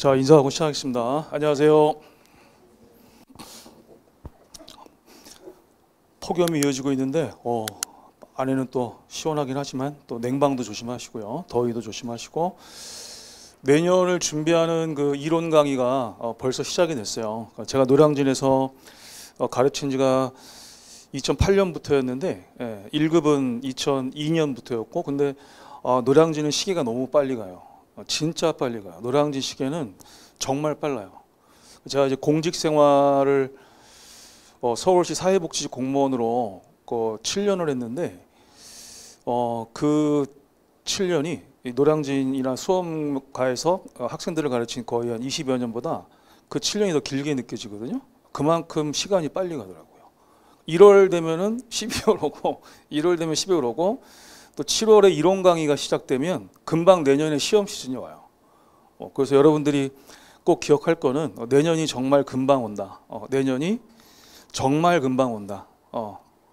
자, 인사하고 시작하겠습니다. 안녕하세요. 폭염이 이어지고 있는데 안에는 또 시원하긴 하지만 또 냉방도 조심하시고요. 더위도 조심하시고 내년을 준비하는 그 이론 강의가 벌써 시작이 됐어요. 제가 노량진에서 가르친 지가 2008년부터였는데 1급은 2002년부터였고 근데 노량진은 시계가 너무 빨리 가요. 진짜 빨리 가요. 노량진 시계는 정말 빨라요. 제가 이제 공직 생활을 서울시 사회복지 공무원으로 7년을 했는데 그 7년이 노량진이나 수험가에서 학생들을 가르친 거의 한 20여 년보다 그 7년이 더 길게 느껴지거든요. 그만큼 시간이 빨리 가더라고요. 1월 되면은 12월 오고 1월 되면 12월 오고 또 7월에 이론 강의가 시작되면 금방 내년에 시험 시즌이 와요. 그래서 여러분들이 꼭 기억할 거는 내년이 정말 금방 온다. 내년이 정말 금방 온다.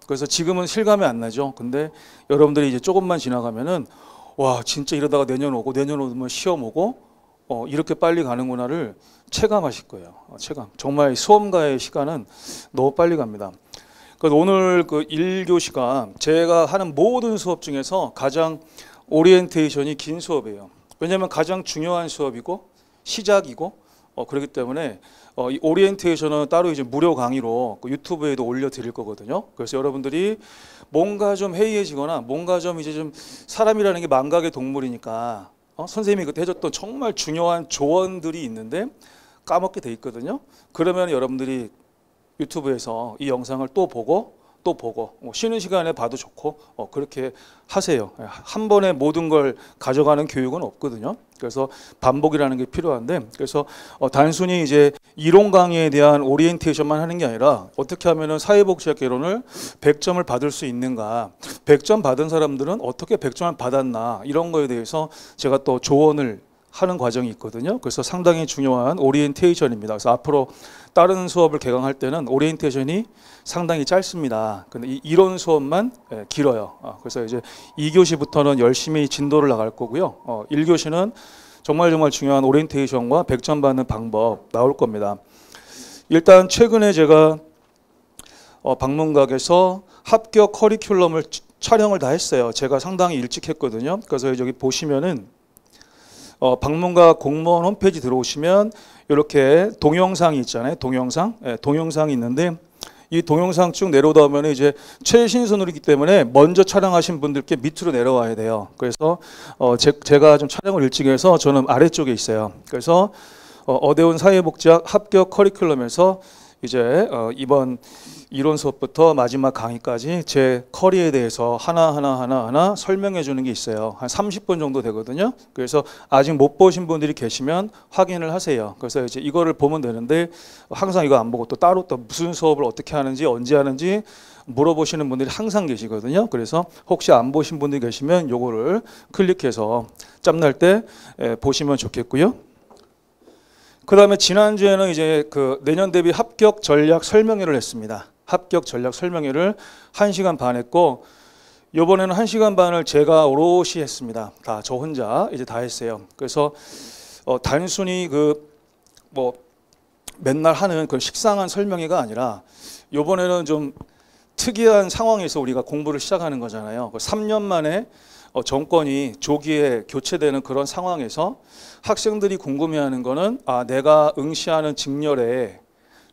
그래서 지금은 실감이 안 나죠. 근데 여러분들이 이제 조금만 지나가면은 와 진짜 이러다가 내년 오고 내년 오면 시험 오고 이렇게 빨리 가는구나를 체감하실 거예요. 체감. 정말 수험가의 시간은 너무 빨리 갑니다. 그래서 오늘 그 1교시가 제가 하는 모든 수업 중에서 가장 오리엔테이션이 긴 수업이에요. 왜냐하면 가장 중요한 수업이고 시작이고 그렇기 때문에 이 오리엔테이션은 따로 이제 무료 강의로 유튜브에도 올려드릴 거거든요. 그래서 여러분들이 뭔가 좀 해이해지거나 뭔가 좀 이제 좀 사람이라는 게 망각의 동물이니까 선생님이 그때 해줬던 정말 중요한 조언들이 있는데 까먹게 돼 있거든요. 그러면 여러분들이 유튜브에서 이 영상을 또 보고 쉬는 시간에 봐도 좋고 그렇게 하세요. 한 번에 모든 걸 가져가는 교육은 없거든요. 그래서 반복이라는 게 필요한데 그래서 단순히 이제 이론 강의에 대한 오리엔테이션만 하는 게 아니라 어떻게 하면은 사회복지학 개론을 100점을 받을 수 있는가, 100점 받은 사람들은 어떻게 100점을 받았나 이런 거에 대해서 제가 또 조언을 하는 과정이 있거든요. 그래서 상당히 중요한 오리엔테이션입니다. 그래서 앞으로 다른 수업을 개강할 때는 오리엔테이션이 상당히 짧습니다. 근데 이 이론 수업만 길어요. 그래서 이제 2교시부터는 열심히 진도를 나갈 거고요. 1교시는 정말 중요한 오리엔테이션과 100점 받는 방법 나올 겁니다. 일단 최근에 제가 방문각에서 합격 커리큘럼을 촬영을 다 했어요. 제가 상당히 일찍 했거든요. 그래서 여기 보시면은 방문각 공무원 홈페이지 들어오시면 이렇게 동영상이 있잖아요. 동영상이 있는데 이 동영상 쭉 내려오다 보면 이제 최신선으로기 때문에 먼저 촬영하신 분들께 밑으로 내려와야 돼요. 그래서 제가 좀 촬영을 일찍 해서 저는 아래쪽에 있어요. 그래서 어대운 사회복지학 합격 커리큘럼에서 이제 이번 이론 수업부터 마지막 강의까지 제 커리에 대해서 하나 설명해 주는 게 있어요. 한 30분 정도 되거든요. 그래서 아직 못 보신 분들이 계시면 확인을 하세요. 그래서 이제 이거를 보면 되는데 항상 이거 안 보고 또 따로 또 무슨 수업을 어떻게 하는지 언제 하는지 물어보시는 분들이 항상 계시거든요. 그래서 혹시 안 보신 분들이 계시면 요거를 클릭해서 짬날 때 보시면 좋겠고요. 그 다음에 지난주에는 이제 그 내년 대비 합격 전략 설명회를 했습니다. 합격 전략 설명회를 1시간 반 했고 이번에는 1시간 반을 제가 오롯이 했습니다. 다 저 혼자 이제 다 했어요. 그래서 단순히 뭐 맨날 하는 그 식상한 설명회가 아니라 이번에는 좀 특이한 상황에서 우리가 공부를 시작하는 거잖아요. 3년 만에 정권이 조기에 교체되는 그런 상황에서 학생들이 궁금해하는 거는 내가 응시하는 직렬에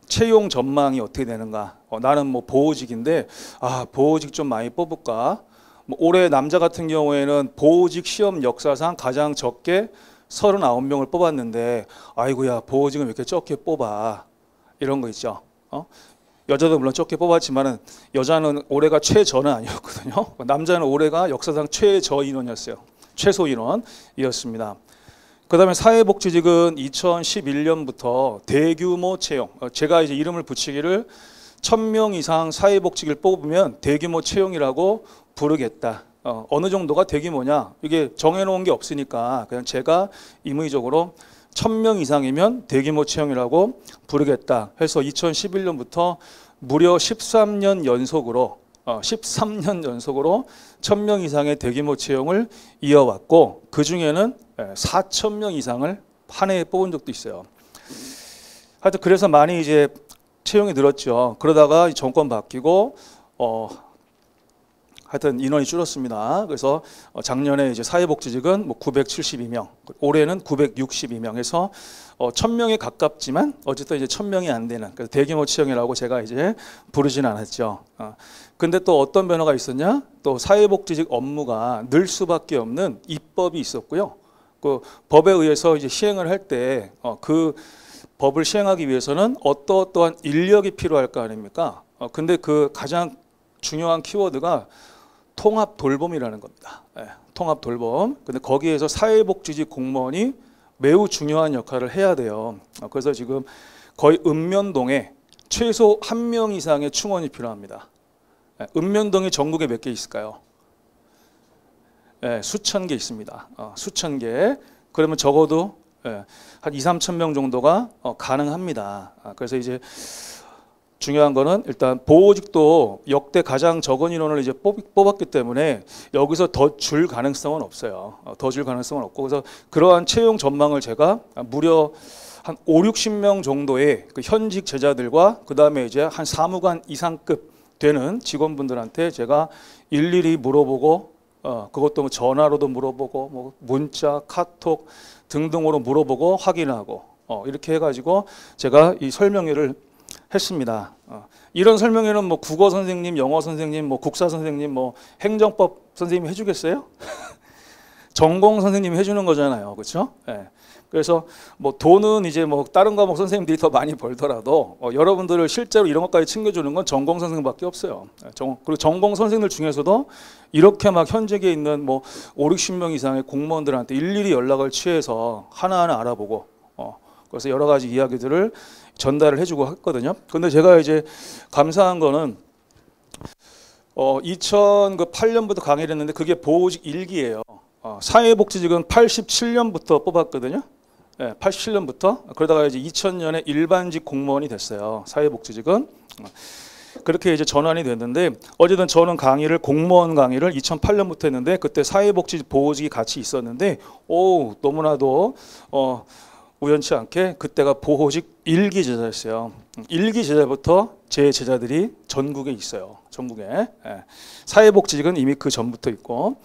채용 전망이 어떻게 되는가. 나는 뭐 보호직인데 보호직 좀 많이 뽑을까. 뭐 올해 남자 같은 경우에는 보호직 시험 역사상 가장 적게 39명을 뽑았는데 아이고야 보호직은 왜 이렇게 적게 뽑아. 이런 거 있죠. 여자도 물론 적게 뽑았지만은 여자는 올해가 최저는 아니었거든요. 남자는 올해가 역사상 최저 인원이었어요. 최소 인원이었습니다. 그 다음에 사회복지직은 2011년부터 대규모 채용, 제가 이제 이름을 붙이기를 1000명 이상 사회복지직을 뽑으면 대규모 채용이라고 부르겠다. 어느 정도가 대규모냐? 이게 정해놓은 게 없으니까 그냥 제가 임의적으로 1000명 이상이면 대규모 채용이라고 부르겠다 해서 2011년부터 무려 13년 연속으로 1000명 이상의 대규모 채용을 이어왔고 그 중에는 4000명 이상을 한 해에 뽑은 적도 있어요. 하여튼 그래서 많이 이제 채용이 늘었죠. 그러다가 정권 바뀌고 하여튼 인원이 줄었습니다. 그래서 작년에 이제 사회복지직은 뭐 972명, 올해는 962명에서 1000명에 가깝지만 어쨌든 이제 1000명이 안 되는, 그래서 대규모 채용이라고 제가 이제 부르진 않았죠. 근데 또 어떤 변화가 있었냐? 또 사회복지직 업무가 늘 수밖에 없는 입법이 있었고요. 그 법에 의해서 이제 시행을 할 때 그 법을 시행하기 위해서는 어떠한 인력이 필요할 거 아닙니까? 근데 그 가장 중요한 키워드가 통합 돌봄이라는 겁니다. 통합 돌봄. 근데 거기에서 사회복지직 공무원이 매우 중요한 역할을 해야 돼요. 그래서 지금 거의 읍면동에 최소 1명 이상의 충원이 필요합니다. 읍면동이 전국에 몇 개 있을까요? 수천 개 있습니다. 수천 개. 그러면 적어도 한 2, 3천 명 정도가 가능합니다. 그래서 이제 중요한 거는 일단 보호직도 역대 가장 적은 인원을 이제 뽑았기 때문에 여기서 더 줄 가능성은 없어요. 더 줄 가능성은 없고, 그래서 그러한 채용 전망을 제가 무려 한 5, 60명 정도의 그 현직 제자들과 그 다음에 이제 한 사무관 이상급 되는 직원분들한테 제가 일일이 물어보고, 그것도 뭐 전화로도 물어보고, 뭐 문자, 카톡 등등으로 물어보고 확인하고, 이렇게 해가지고 제가 이 설명회를 했습니다. 이런 설명회는 뭐 국어 선생님, 영어 선생님, 뭐 국사 선생님, 뭐 행정법 선생님이 해주겠어요? 전공 선생님이 해주는 거잖아요, 그렇죠? 그래서 뭐 돈은 이제 뭐 다른 과목 선생님들이 더 많이 벌더라도 여러분들을 실제로 이런 것까지 챙겨주는 건 전공 선생님밖에 없어요. 그리고 전공 선생님들 중에서도 이렇게 막 현직에 있는 뭐 5, 60명 이상의 공무원들한테 일일이 연락을 취해서 하나하나 알아보고, 그래서 여러 가지 이야기들을 전달을 해주고 했거든요. 근데 제가 이제 감사한 거는 2008년부터 강의를 했는데 그게 보호직 1기예요. 사회복지직은 87년부터 뽑았거든요. 87년부터. 그러다가 이제 2000년에 일반직 공무원이 됐어요. 사회복지직은. 그렇게 이제 전환이 됐는데, 어쨌든 저는 공무원 강의를 2008년부터 했는데 그때 사회복지 보호직이 같이 있었는데, 너무나도 우연치 않게 그때가 보호직 1기 제자였어요. 1기 제자부터 제 제자들이 전국에 있어요. 전국에. 사회복지직은 이미 그 전부터 있고,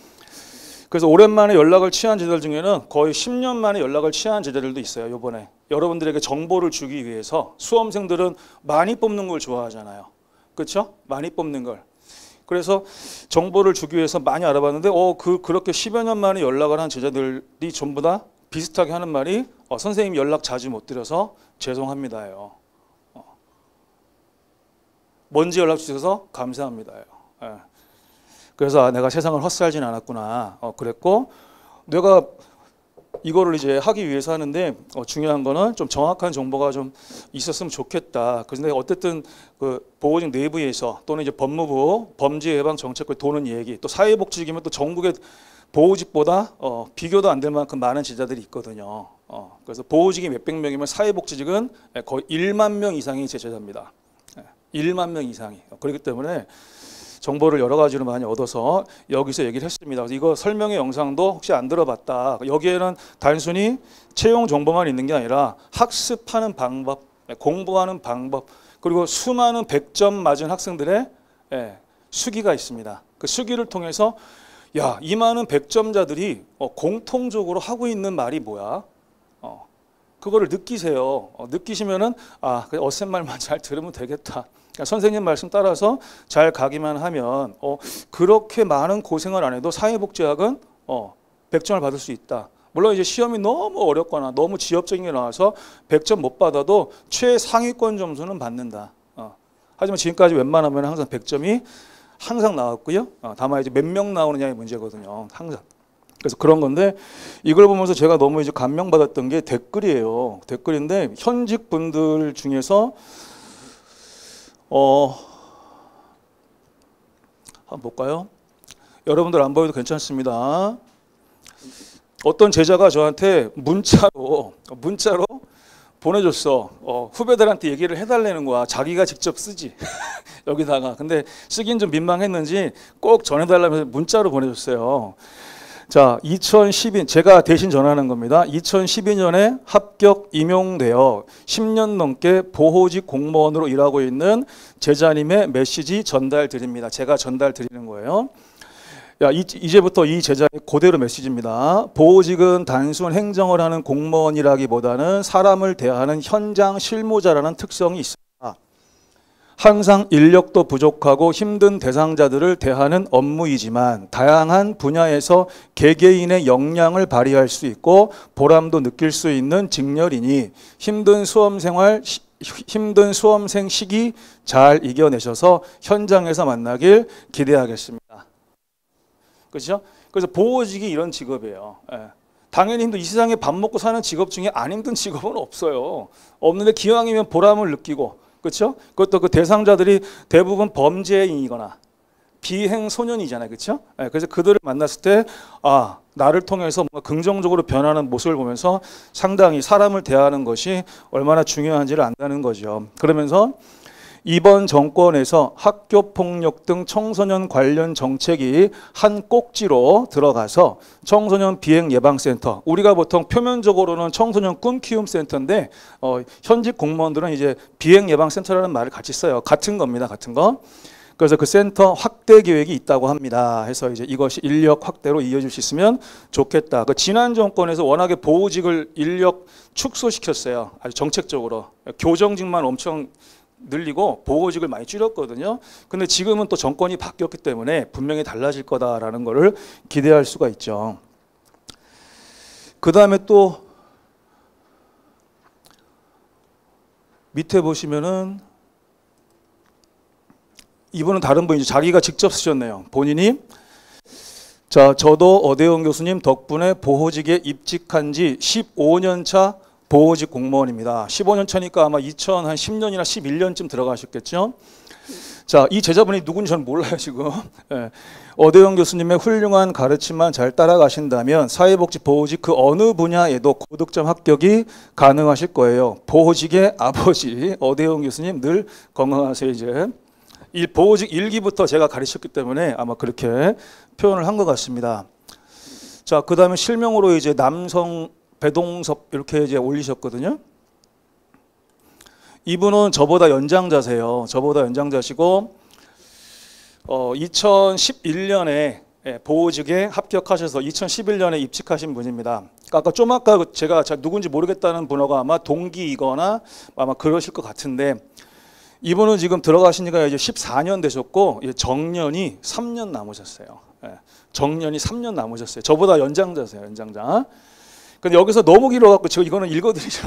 그래서 오랜만에 연락을 취한 제자들 중에는 거의 10년 만에 연락을 취한 제자들도 있어요. 요번에 여러분들에게 정보를 주기 위해서. 수험생들은 많이 뽑는 걸 좋아하잖아요. 그렇죠? 많이 뽑는 걸. 그래서 정보를 주기 위해서 많이 알아봤는데 그렇게 10여 년 만에 연락을 한 제자들이 전부 다 비슷하게 하는 말이 선생님 연락 자주 못 드려서 죄송합니다예요. 먼저 연락 주셔서 감사합니다예요. 그래서 내가 세상을 헛살진 않았구나 그랬고, 내가 이거를 이제 하기 위해서 하는데 중요한 거는 좀 정확한 정보가 좀 있었으면 좋겠다. 그런데 어쨌든 그 보호직 내부에서 또는 이제 법무부 범죄예방정책국에 도는 얘기, 또 사회복지직이면 또 전국에 보호직보다 비교도 안 될 만큼 많은 제자들이 있거든요. 그래서 보호직이 몇백 명이면 사회복지직은 거의 1만 명 이상이 제 제자입니다. 1만 명 이상이. 그렇기 때문에 정보를 여러 가지로 많이 얻어서 여기서 얘기를 했습니다. 그래서 이거 설명의 영상도 혹시 안 들어봤다. 여기에는 단순히 채용 정보만 있는 게 아니라 학습하는 방법, 공부하는 방법, 그리고 수많은 100점 맞은 학생들의 수기가 있습니다. 그 수기를 통해서 이 많은 100점자들이 공통적으로 하고 있는 말이 뭐야? 그거를 느끼세요. 느끼시면은 어센 말만 잘 들으면 되겠다. 그러니까 선생님 말씀 따라서 잘 가기만 하면 그렇게 많은 고생을 안 해도 사회복지학은 100점을 받을 수 있다. 물론 이제 시험이 너무 어렵거나 너무 지엽적인 게 나와서 100점 못 받아도 최상위권 점수는 받는다. 하지만 지금까지 웬만하면 항상 100점이 항상 나왔고요. 다만 이제 몇 명 나오느냐의 문제거든요. 항상. 그래서 그런 건데, 이걸 보면서 제가 너무 이제 감명받았던 게 댓글이에요. 댓글인데 현직 분들 중에서 한번 볼까요? 여러분들 안 보여도 괜찮습니다. 어떤 제자가 저한테 문자로 보내줬어. 후배들한테 얘기를 해달라는 거야. 자기가 직접 쓰지. 여기다가. 근데 쓰긴 좀 민망했는지 꼭 전해달라면서 문자로 보내줬어요. 자, 2012 제가 대신 전하는 겁니다. 2012년에 합격 임용되어 10년 넘게 보호직 공무원으로 일하고 있는 제자님의 메시지 전달 드립니다. 제가 전달 드리는 거예요. 이제부터 이 제자의 그대로 메시지입니다. 보호직은 단순 행정을 하는 공무원이라기보다는 사람을 대하는 현장 실무자라는 특성이 있습니다. 항상 인력도 부족하고 힘든 대상자들을 대하는 업무이지만 다양한 분야에서 개개인의 역량을 발휘할 수 있고 보람도 느낄 수 있는 직렬이니 힘든 수험생 시기 잘 이겨내셔서 현장에서 만나길 기대하겠습니다. 그렇죠? 그래서 보호직이 이런 직업이에요. 예. 당연히 이 세상에 밥 먹고 사는 직업 중에 안 힘든 직업은 없어요. 없는데 기왕이면 보람을 느끼고, 그렇죠? 그것도 그 대상자들이 대부분 범죄인이거나 비행 소년이잖아요, 그렇죠? 예. 그래서 그들을 만났을 때 나를 통해서 뭔가 긍정적으로 변하는 모습을 보면서 상당히 사람을 대하는 것이 얼마나 중요한지를 안다는 거죠. 그러면서 이번 정권에서 학교폭력 등 청소년 관련 정책이 한 꼭지로 들어가서 청소년 비행예방센터, 우리가 보통 표면적으로는 청소년 꿈키움센터인데 현직 공무원들은 이제 비행예방센터라는 말을 같이 써요. 같은 겁니다. 같은 거. 그래서 그 센터 확대 계획이 있다고 합니다. 해서 이제 이것이 인력 확대로 이어질 수 있으면 좋겠다. 그 지난 정권에서 워낙에 보호직을 인력 축소시켰어요. 아주 정책적으로. 교정직만 엄청 늘리고 보호직을 많이 줄였거든요. 근데 지금은 또 정권이 바뀌었기 때문에 분명히 달라질 거다라는 거를 기대할 수가 있죠. 그 다음에 또 밑에 보시면은 이분은 다른 분이죠. 자기가 직접 쓰셨네요. 본인이 자, 저도 어대영 교수님 덕분에 보호직에 입직한 지 15년 차 보호직 공무원입니다. 15년 차니까 아마 2010년이나 11년쯤 들어가셨겠죠. 자, 이 제자분이 누군지 저는 몰라요 지금. 예. 어대영 교수님의 훌륭한 가르침만 잘 따라가신다면 사회복지 보호직 그 어느 분야에도 고득점 합격이 가능하실 거예요. 보호직의 아버지 어대영 교수님 늘 건강하세요. 이제 이 보호직 1기부터 제가 가르쳤기 때문에 아마 그렇게 표현을 한 것 같습니다. 자, 그 다음에 실명으로 이제 남성 배동섭 이렇게 이제 올리셨거든요. 이분은 저보다 연장자세요. 저보다 연장자시고 2011년에 보호직에 합격하셔서 2011년에 입직하신 분입니다. 아까 좀 아까 제가 누군지 모르겠다는 분호가 아마 동기이거나 아마 그러실 것 같은데 이분은 지금 들어가신 지가 이제 14년 되셨고 정년이 3년 남으셨어요. 정년이 3년 남으셨어요. 저보다 연장자세요. 연장자. 근데 여기서 너무 길어갖고 제가 이거는 읽어드리지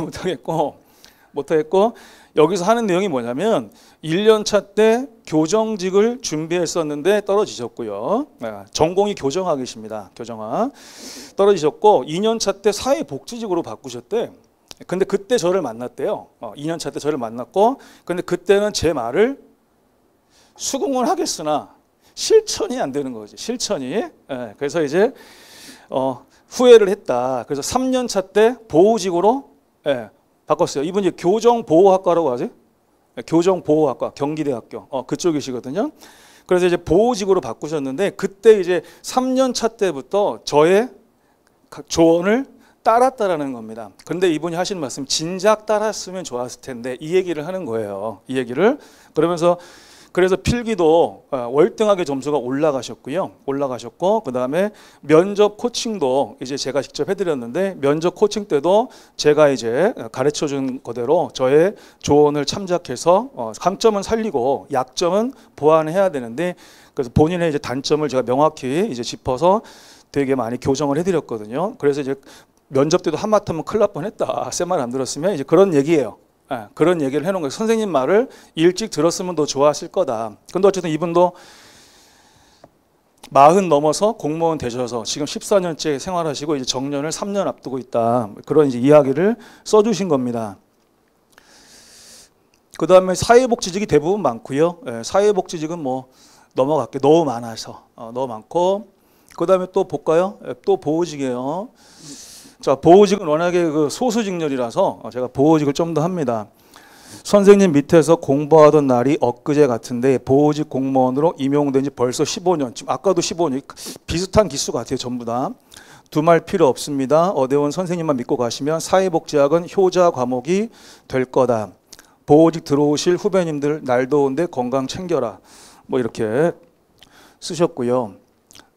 못하겠고 여기서 하는 내용이 뭐냐면 1년차 때 교정직을 준비했었는데 떨어지셨고요. 전공이 교정학이십니다. 교정학. 떨어지셨고 2년차 때 사회복지직으로 바꾸셨대. 근데 그때 저를 만났대요. 2년차 때 저를 만났고 근데 그때는 제 말을 수긍을 하겠으나 실천이 안 되는 거지. 실천이. 그래서 이제 후회를 했다. 그래서 3년차 때 보호직으로 바꿨어요. 이분이 교정보호학과라고 하세요? 교정보호학과 경기대학교 그쪽이시거든요. 그래서 이제 보호직으로 바꾸셨는데 그때 이제 3년차 때부터 저의 조언을 따랐다라는 겁니다. 근데 이분이 하신 말씀 진작 따랐으면 좋았을 텐데 이 얘기를 하는 거예요. 이 얘기를 그러면서 그래서 필기도 월등하게 점수가 올라가셨고요. 올라가셨고 그 다음에 면접 코칭도 이제 제가 직접 해드렸는데 면접 코칭 때도 제가 이제 가르쳐준 그대로 저의 조언을 참작해서 강점은 살리고 약점은 보완해야 되는데 그래서 본인의 이제 단점을 제가 명확히 이제 짚어서 되게 많이 교정을 해드렸거든요. 그래서 이제 면접 때도 한마터면 큰일 날 뻔했다. 쌤 말 안 들었으면 이제 그런 얘기예요. 그런 얘기를 해놓은 거예요. 선생님 말을 일찍 들었으면 더 좋았을 거다. 근데 어쨌든 이분도 40 넘어서 공무원 되셔서 지금 14년째 생활하시고 이제 정년을 3년 앞두고 있다. 그런 이제 이야기를 써주신 겁니다. 그 다음에 사회복지직이 대부분 많고요. 사회복지직은 뭐 넘어갈게 너무 많아서 너무 많고 그 다음에 또 볼까요? 또 보호직이에요. 자, 보호직은 워낙에 그 소수직렬이라서 제가 보호직을 좀 더 합니다. 선생님 밑에서 공부하던 날이 엊그제 같은데 보호직 공무원으로 임용된 지 벌써 15년. 지금 아까도 15년. 비슷한 기수 같아요. 전부 다. 두말 필요 없습니다. 어대원 선생님만 믿고 가시면 사회복지학은 효자 과목이 될 거다. 보호직 들어오실 후배님들 날 더운데 건강 챙겨라. 뭐 이렇게 쓰셨고요.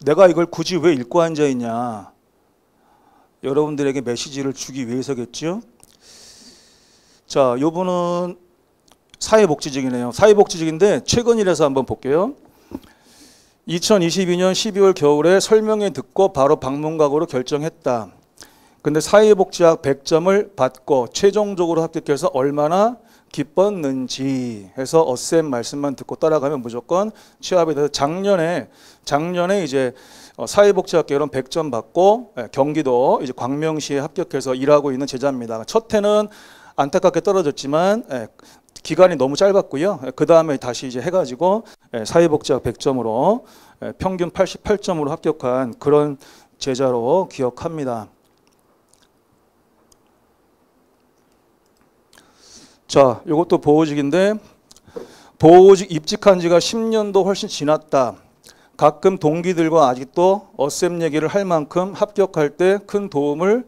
내가 이걸 굳이 왜 읽고 앉아있냐. 여러분들에게 메시지를 주기 위해서겠죠. 자, 요분은 사회복지직이네요. 사회복지직인데 최근이라서 한번 볼게요. 2022년 12월 겨울에 설명회 듣고 바로 방문각오로 결정했다. 근데 사회복지학 100점을 받고 최종적으로 합격해서 얼마나 기뻤는지 해서 어쌤 말씀만 듣고 따라가면 무조건 취업에 대해서 작년에 이제 사회복지학개론 100점 받고 경기도 이제 광명시에 합격해서 일하고 있는 제자입니다. 첫 해는 안타깝게 떨어졌지만 기간이 너무 짧았고요. 그 다음에 다시 이제 해가지고 사회복지학 100점으로 평균 88점으로 합격한 그런 제자로 기억합니다. 자, 이것도 보호직인데 보호직 입직한 지가 10년도 훨씬 지났다. 가끔 동기들과 아직도 어쌤 얘기를 할 만큼 합격할 때 큰 도움을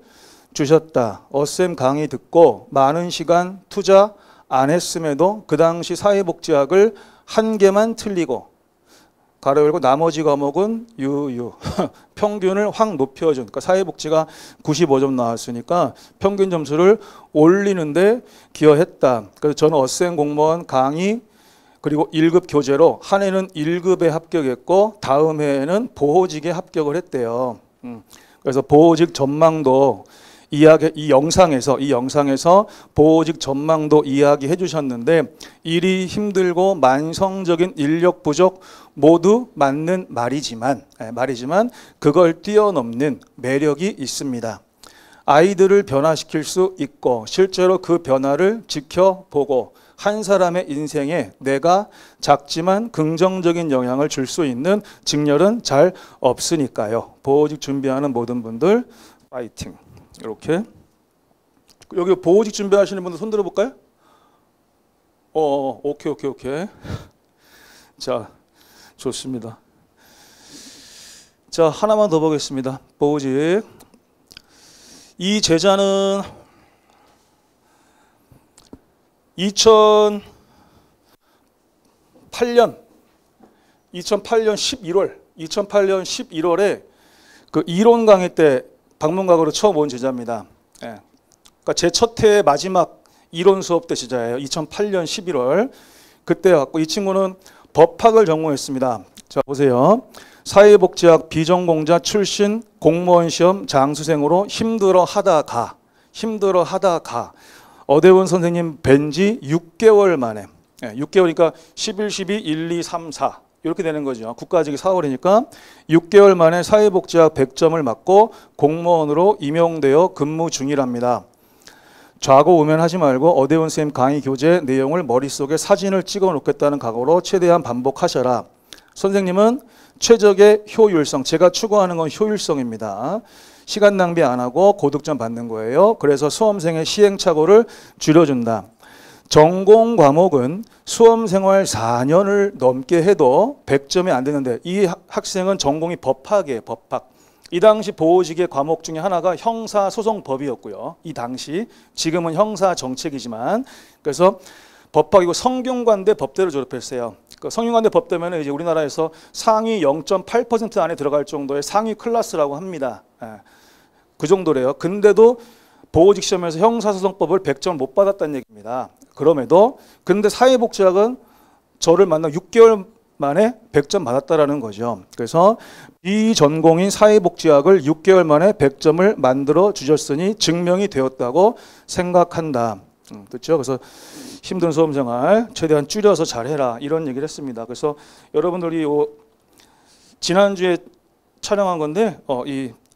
주셨다. 어쌤 강의 듣고 많은 시간 투자 안 했음에도 그 당시 사회복지학을 한 개만 틀리고 가로 열고 나머지 과목은 유유 평균을 확 높여준. 그러니까 사회복지가 95점 나왔으니까 평균 점수를 올리는데 기여했다. 그래서 저는 어쌤 공무원 강의 그리고 1급 교재로 한 해는 1급에 합격했고 다음 해에는 보호직에 합격을 했대요. 그래서 보호직 전망도 이 영상에서 보호직 전망도 이야기해 주셨는데 일이 힘들고 만성적인 인력 부족 모두 맞는 말이지만 그걸 뛰어넘는 매력이 있습니다. 아이들을 변화시킬 수 있고 실제로 그 변화를 지켜보고 한 사람의 인생에 내가 작지만 긍정적인 영향을 줄 수 있는 직렬은 잘 없으니까요. 보호직 준비하는 모든 분들 파이팅. 이렇게 여기 보호직 준비하시는 분들 손 들어볼까요? 오케이. 자, 좋습니다. 자, 하나만 더 보겠습니다. 보호직. 이 제자는 2008년 11월에 그 이론 강의 때 방문각으로 처음 온 제자입니다. 그러니까 제 첫 해 마지막 이론 수업 때 제자예요. 2008년 11월. 그때 왔고 이 친구는 법학을 전공했습니다. 자, 보세요. 사회복지학 비전공자 출신 공무원 시험 장수생으로 힘들어 하다가 어대원 선생님 뵌지 6개월 만에 6개월이니까 11, 12, 1, 2, 3, 4 이렇게 되는 거죠. 국가직이 4월이니까 6개월 만에 사회복지학 100점을 맞고 공무원으로 임용되어 근무 중이랍니다. 좌고우면하지 말고 어대원 선생님 강의 교재 내용을 머릿속에 사진을 찍어 놓겠다는 각오로 최대한 반복하셔라. 선생님은 최적의 효율성, 제가 추구하는 건 효율성입니다. 시간 낭비 안 하고 고득점 받는 거예요. 그래서 수험생의 시행착오를 줄여준다. 전공 과목은 수험생활 4년을 넘게 해도 100점이 안 되는데 이 학생은 전공이 법학이에요. 법학. 이 당시 보호직의 과목 중에 하나가 형사소송법이었고요. 이 당시 지금은 형사정책이지만 그래서 법학이고 성균관대 법대를 졸업했어요. 그 성균관대 법대면 이제 우리나라에서 상위 0.8% 안에 들어갈 정도의 상위 클래스라고 합니다. 그 정도래요. 근데도 보호직 시험에서 형사소송법을 100점 못 받았다는 얘기입니다. 그럼에도 근데 사회복지학은 저를 만나 6개월 만에 100점 받았다라는 거죠. 그래서 이 전공인 사회복지학을 6개월 만에 100점을 만들어 주셨으니 증명이 되었다고 생각한다. 그렇죠? 그래서 힘든 수험생활 최대한 줄여서 잘해라 이런 얘기를 했습니다. 그래서 여러분들이 지난주에 촬영한 건데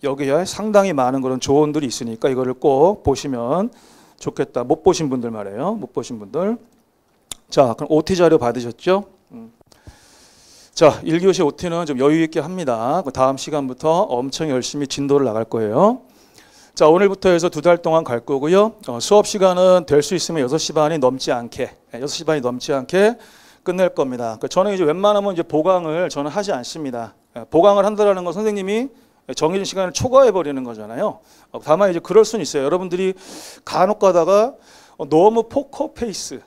여기에 상당히 많은 그런 조언들이 있으니까 이거를 꼭 보시면 좋겠다. 못 보신 분들 말이에요. 못 보신 분들. 자, 그럼 OT 자료 받으셨죠? 자, 1교시 OT는 좀 여유 있게 합니다. 그 다음 시간부터 엄청 열심히 진도를 나갈 거예요. 자, 오늘부터 해서 2달 동안 갈 거고요. 수업 시간은 될 수 있으면 6시 반이 넘지 않게, 6시 반이 넘지 않게 끝낼 겁니다. 저는 이제 웬만하면 이제 보강을 저는 하지 않습니다. 보강을 한다는 건 선생님이 정해진 시간을 초과해 버리는 거잖아요. 다만 이제 그럴 수는 있어요. 여러분들이 간혹 가다가 너무 포커 페이스.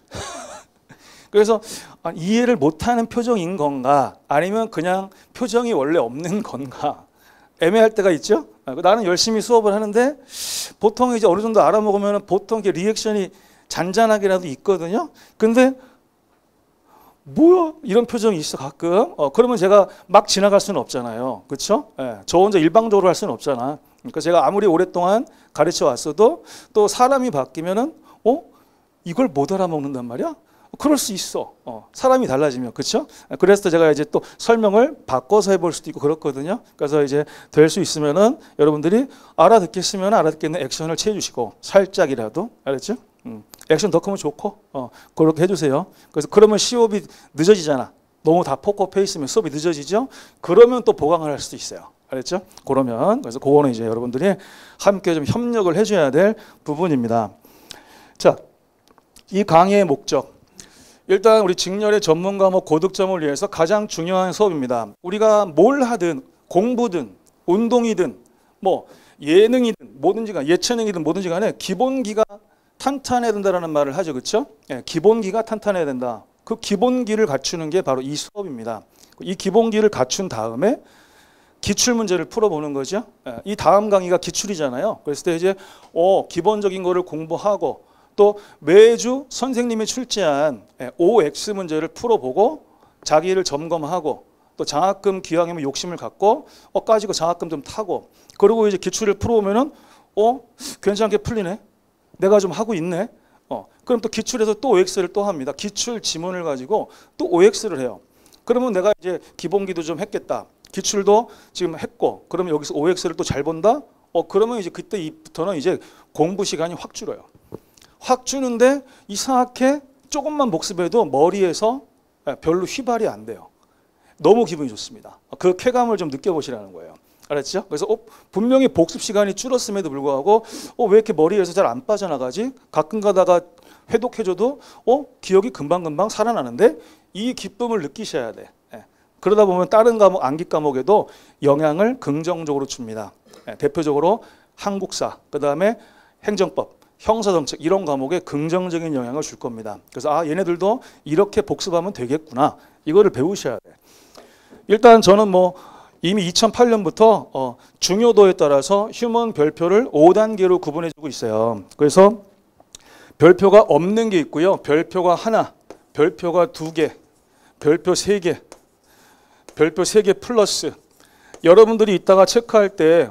그래서 이해를 못하는 표정인 건가, 아니면 그냥 표정이 원래 없는 건가, 애매할 때가 있죠. 나는 열심히 수업을 하는데 보통 이제 어느 정도 알아먹으면 보통 이렇게 리액션이 잔잔하게라도 있거든요. 근데 뭐야 이런 표정이 있어 가끔. 그러면 제가 막 지나갈 수는 없잖아요. 그렇죠? 저 혼자 일방적으로 할 수는 없잖아. 그러니까 제가 아무리 오랫동안 가르쳐 왔어도 또 사람이 바뀌면은 이걸 못 알아먹는단 말이야? 그럴 수 있어. 사람이 달라지면. 그렇죠? 그래서 제가 이제 또 설명을 바꿔서 해볼 수도 있고 그렇거든요. 그래서 이제 될 수 있으면은 여러분들이 알아듣겠으면 알아듣겠는 액션을 취해 주시고, 살짝이라도. 알았죠? 액션 더 크면 좋고, 그렇게 해주세요. 그래서 그러면 시업이 늦어지잖아. 너무 다 포커 페이스면 수업이 늦어지죠? 그러면 또 보강을 할 수도 있어요. 알았죠? 그러면, 그래서 그거는 이제 여러분들이 함께 좀 협력을 해줘야 될 부분입니다. 자, 이 강의의 목적. 일단 우리 직렬의 전문 과목 고득점을 위해서 가장 중요한 수업입니다. 우리가 뭘 하든, 공부든 운동이든 뭐 예능이든 뭐든지 간에, 예체능이든 뭐든지 간에 기본기가 탄탄해야 된다는 말을 하죠. 그렇죠? 기본기가 탄탄해야 된다. 그 기본기를 갖추는 게 바로 이 수업입니다. 이 기본기를 갖춘 다음에 기출 문제를 풀어보는 거죠. 이 다음 강의가 기출이잖아요. 그랬을 때 이제 기본적인 거를 공부하고, 또 매주 선생님이 출제한 OX 문제를 풀어보고 자기를 점검하고, 또 장학금 기왕이면 욕심을 갖고 까지고 장학금 좀 타고, 그리고 이제 기출을 풀어보면은 괜찮게 풀리네, 내가 좀 하고 있네. 그럼 또 기출에서 또 OX를 또 합니다. 기출 지문을 가지고 또 OX를 해요. 그러면 내가 이제 기본기도 좀 했겠다, 기출도 지금 했고, 그러면 여기서 OX를 또 잘 본다. 그러면 이제 그때부터는 이제 공부 시간이 확 줄어요. 확 주는데 이상하게 조금만 복습해도 머리에서 별로 휘발이 안 돼요. 너무 기분이 좋습니다. 그 쾌감을 좀 느껴보시라는 거예요. 알았죠? 그래서 분명히 복습 시간이 줄었음에도 불구하고 왜 이렇게 머리에서 잘 안 빠져나가지? 가끔 가다가 회독해줘도 기억이 금방금방 살아나는데, 이 기쁨을 느끼셔야 돼. 그러다 보면 다른 과목, 암기 과목에도 영향을 긍정적으로 줍니다. 대표적으로 한국사, 그 다음에 행정법, 형사정책, 이런 과목에 긍정적인 영향을 줄 겁니다. 그래서 얘네들도 이렇게 복습하면 되겠구나, 이거를 배우셔야 돼. 일단 저는 이미 2008년부터 중요도에 따라서 휴먼 별표를 5단계로 구분해주고 있어요. 그래서 별표가 없는 게 있고요, 별표가 하나, 별표가 2개, 별표 3개, 별표 3개 플러스. 여러분들이 이따가 체크할 때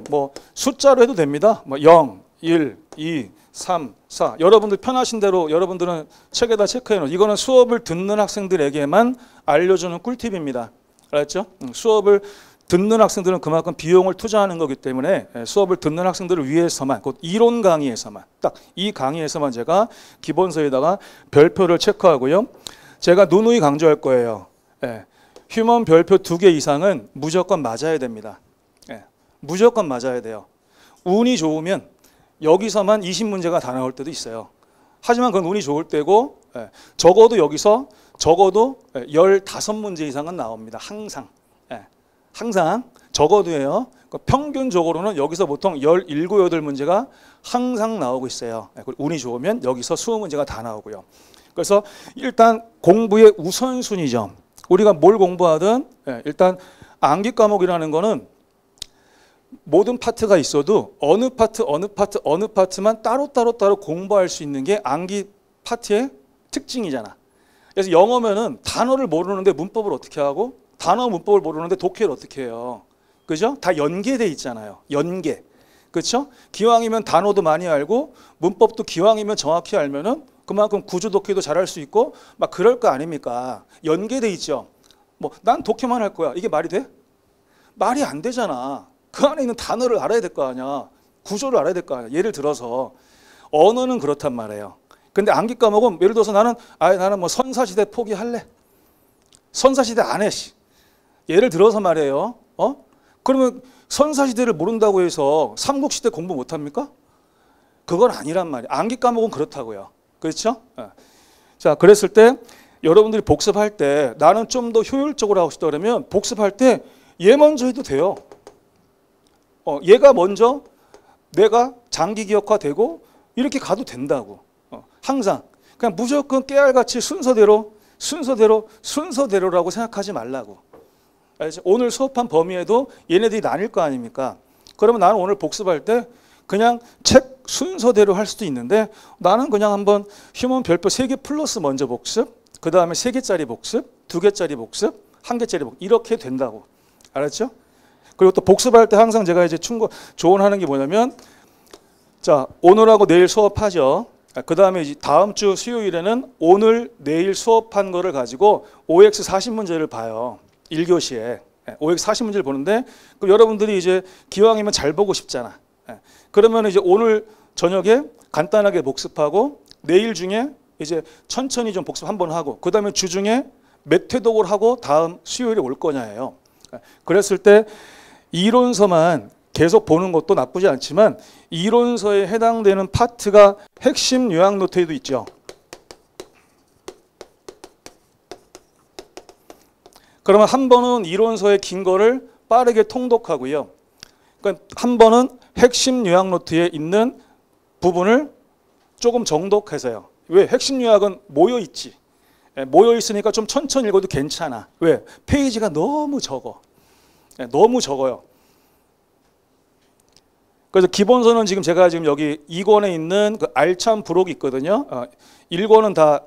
숫자로 해도 됩니다. 0, 1, 2, 3, 4. 여러분들 편하신 대로 여러분들은 책에다 체크해 놓은, 이거는 수업을 듣는 학생들에게만 알려주는 꿀팁입니다. 알았죠? 수업을 듣는 학생들은 그만큼 비용을 투자하는 거기 때문에 수업을 듣는 학생들을 위해서만, 곧 이론 강의에서만, 딱 이 강의에서만 제가 기본서에다가 별표를 체크하고요. 제가 누누이 강조할 거예요. 휴먼 별표 2개 이상은 무조건 맞아야 됩니다. 무조건 맞아야 돼요. 운이 좋으면 여기서만 20문제가 다 나올 때도 있어요. 하지만 그건 운이 좋을 때고, 적어도 여기서 적어도 15문제 이상은 나옵니다. 항상. 항상 적어도예요. 평균적으로는 여기서 보통 17, 18문제가 항상 나오고 있어요. 운이 좋으면 여기서 20문제가 다 나오고요. 그래서 일단 공부의 우선순위죠. 우리가 뭘 공부하든 일단 암기 과목이라는 거는 모든 파트가 있어도 어느 파트만 따로 공부할 수 있는 게 암기 파트의 특징이잖아. 그래서 영어면은 단어를 모르는데 문법을 어떻게 하고, 단어 문법을 모르는데 독해를 어떻게 해요. 그죠? 다 연계돼 있잖아요. 연계. 그렇죠? 기왕이면 단어도 많이 알고 문법도 기왕이면 정확히 알면은 그만큼 구조 독해도 잘할 수 있고 막 그럴 거 아닙니까? 연계돼 있죠. 난 독해만 할 거야, 이게 말이 돼? 말이 안 되잖아. 그 안에 있는 단어를 알아야 될 거 아니야. 구조를 알아야 될 거 아니야. 예를 들어서 언어는 그렇단 말이에요. 근데 암기 과목은 예를 들어서 나는 선사시대 포기할래. 선사시대 안 해. 예를 들어서 말이에요. 그러면 선사시대를 모른다고 해서 삼국시대 공부 못합니까? 그건 아니란 말이에요. 암기 과목은 그렇다고요. 그렇죠? 자, 그랬을 때 여러분들이 복습할 때 나는 좀 더 효율적으로 하고 싶다 그러면 복습할 때 얘 먼저 해도 돼요. 얘가 먼저 내가 장기 기억화되고 이렇게 가도 된다고. 항상 그냥 무조건 깨알같이 순서대로라고 생각하지 말라고. 오늘 수업한 범위에도 얘네들이 나뉠 거 아닙니까? 그러면 나는 오늘 복습할 때 그냥 책 순서대로 할 수도 있는데 나는 그냥 한번 휴먼 별표 3개 플러스 먼저 복습, 그 다음에 3개짜리 복습, 2개짜리 복습, 1개짜리 복습 이렇게 된다고. 알았죠? 그리고 또 복습할 때 항상 제가 이제 조언하는 게 뭐냐면, 자, 오늘하고 내일 수업하죠. 그 다음에 다음 주 수요일에는 오늘 내일 수업한 거를 가지고 OX 40문제를 봐요. 1교시에 OX 40문제를 보는데, 그럼 여러분들이 이제 기왕이면 잘 보고 싶잖아. 그러면 이제 오늘 저녁에 간단하게 복습하고 내일 중에 이제 천천히 좀 복습 한번 하고 그 다음에 주중에 몇 회독을 하고 다음 수요일에 올 거냐예요. 그랬을 때 이론서만 계속 보는 것도 나쁘지 않지만 이론서에 해당되는 파트가 핵심 요약 노트에도 있죠. 그러면 한 번은 이론서의 긴 거를 빠르게 통독하고요. 그러니까 한 번은 핵심 요약 노트에 있는 부분을 조금 정독해서요. 왜? 핵심 요약은 모여 있지. 모여 있으니까 좀 천천히 읽어도 괜찮아. 왜? 페이지가 너무 적어. 너무 적어요. 그래서 기본서는 지금 제가 지금 여기 2권에 있는 그 알찬 부록이 있거든요. 1권은 다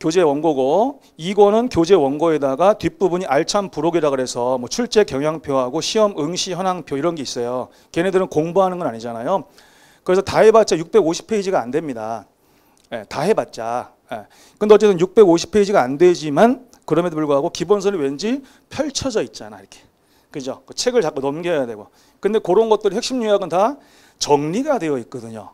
교재 원고고 2권은 교재 원고에다가 뒷부분이 알찬 부록이라 그래서 뭐 출제 경향표하고 시험 응시 현황표 이런 게 있어요. 걔네들은 공부하는 건 아니잖아요. 그래서 다 해봤자 650페이지가 안 됩니다. 다 해봤자. 근데 어쨌든 650페이지가 안 되지만 그럼에도 불구하고 기본서는 왠지 펼쳐져 있잖아. 이렇게. 그죠? 그 책을 자꾸 넘겨야 되고. 근데 그런 것들이 핵심 요약은 다 정리가 되어 있거든요.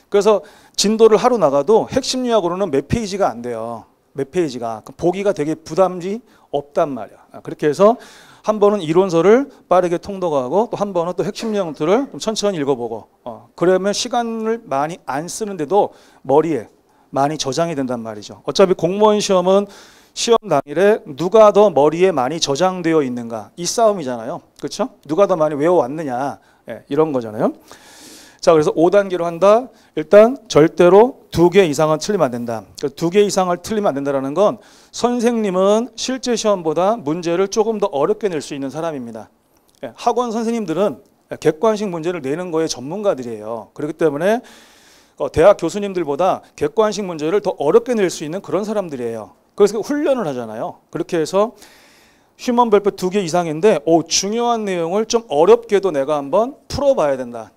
그래서 진도를 하루 나가도 핵심 요약으로는 몇 페이지가 안 돼요. 몇 페이지가. 보기가 되게 부담이 없단 말이야. 그렇게 해서 한 번은 이론서를 빠르게 통독하고 또 한 번은 또 핵심 요약들을 좀 천천히 읽어보고 그러면 시간을 많이 안 쓰는데도 머리에 많이 저장이 된단 말이죠. 어차피 공무원 시험은 시험 당일에 누가 더 머리에 많이 저장되어 있는가 이 싸움이잖아요. 그렇죠? 누가 더 많이 외워왔느냐 이런 거잖아요. 자, 그래서 5단계로 한다. 일단 절대로 2개 이상은 틀리면 안 된다. 2개 이상을 틀리면 안 된다는 건 선생님은 실제 시험보다 문제를 조금 더 어렵게 낼 수 있는 사람입니다. 학원 선생님들은 객관식 문제를 내는 거에 전문가들이에요. 그렇기 때문에 대학 교수님들보다 객관식 문제를 더 어렵게 낼 수 있는 그런 사람들이에요. 그래서 훈련을 하잖아요. 그렇게 해서 휴먼 별표 2개 이상인데 중요한 내용을 좀 어렵게도 내가 한번 풀어봐야 된다.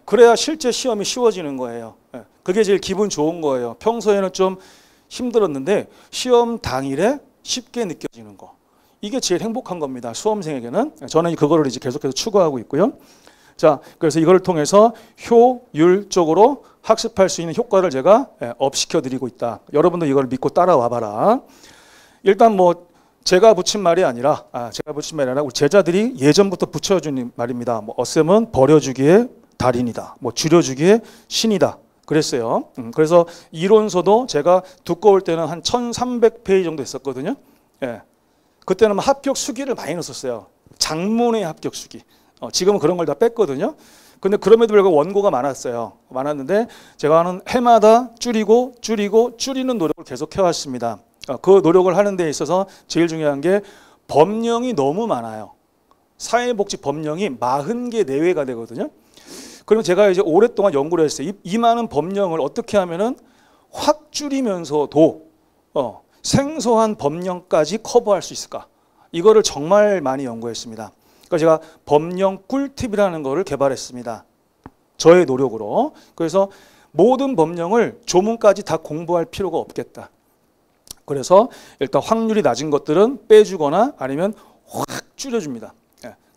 그래야 실제 시험이 쉬워지는 거예요. 그게 제일 기분 좋은 거예요. 평소에는 좀 힘들었는데 시험 당일에 쉽게 느껴지는 거. 이게 제일 행복한 겁니다. 수험생에게는. 저는 그거를 이제 계속해서 추구하고 있고요. 자, 그래서 이걸 통해서 효율적으로 학습할 수 있는 효과를 제가 업시켜 드리고 있다. 여러분도 이걸 믿고 따라와 봐라. 일단 뭐 제가 붙인 말이 아니라 우리 제자들이 예전부터 붙여준 말입니다. 뭐 어셈은 버려주기의 달인이다. 뭐 줄여주기의 신이다. 그랬어요. 그래서 이론서도 제가 두꺼울 때는 한 1300페이지 정도 했었거든요. 그때는 합격 수기를 많이 넣었어요. 장문의 합격 수기. 지금은 그런 걸 다 뺐거든요. 근데 그럼에도 불구하고 원고가 많았어요. 많았는데 제가 하는 해마다 줄이는 노력을 계속 해왔습니다. 그 노력을 하는 데 있어서 제일 중요한 게 법령이 너무 많아요. 사회복지 법령이 40개 내외가 되거든요. 그러면 제가 이제 오랫동안 연구를 했어요. 이 많은 법령을 어떻게 하면은 확 줄이면서도 생소한 법령까지 커버할 수 있을까? 이거를 정말 많이 연구했습니다. 그래서 제가 법령 꿀팁이라는 거를 개발했습니다. 저의 노력으로. 그래서 모든 법령을 조문까지 다 공부할 필요가 없겠다. 그래서 일단 확률이 낮은 것들은 빼주거나 아니면 확 줄여줍니다.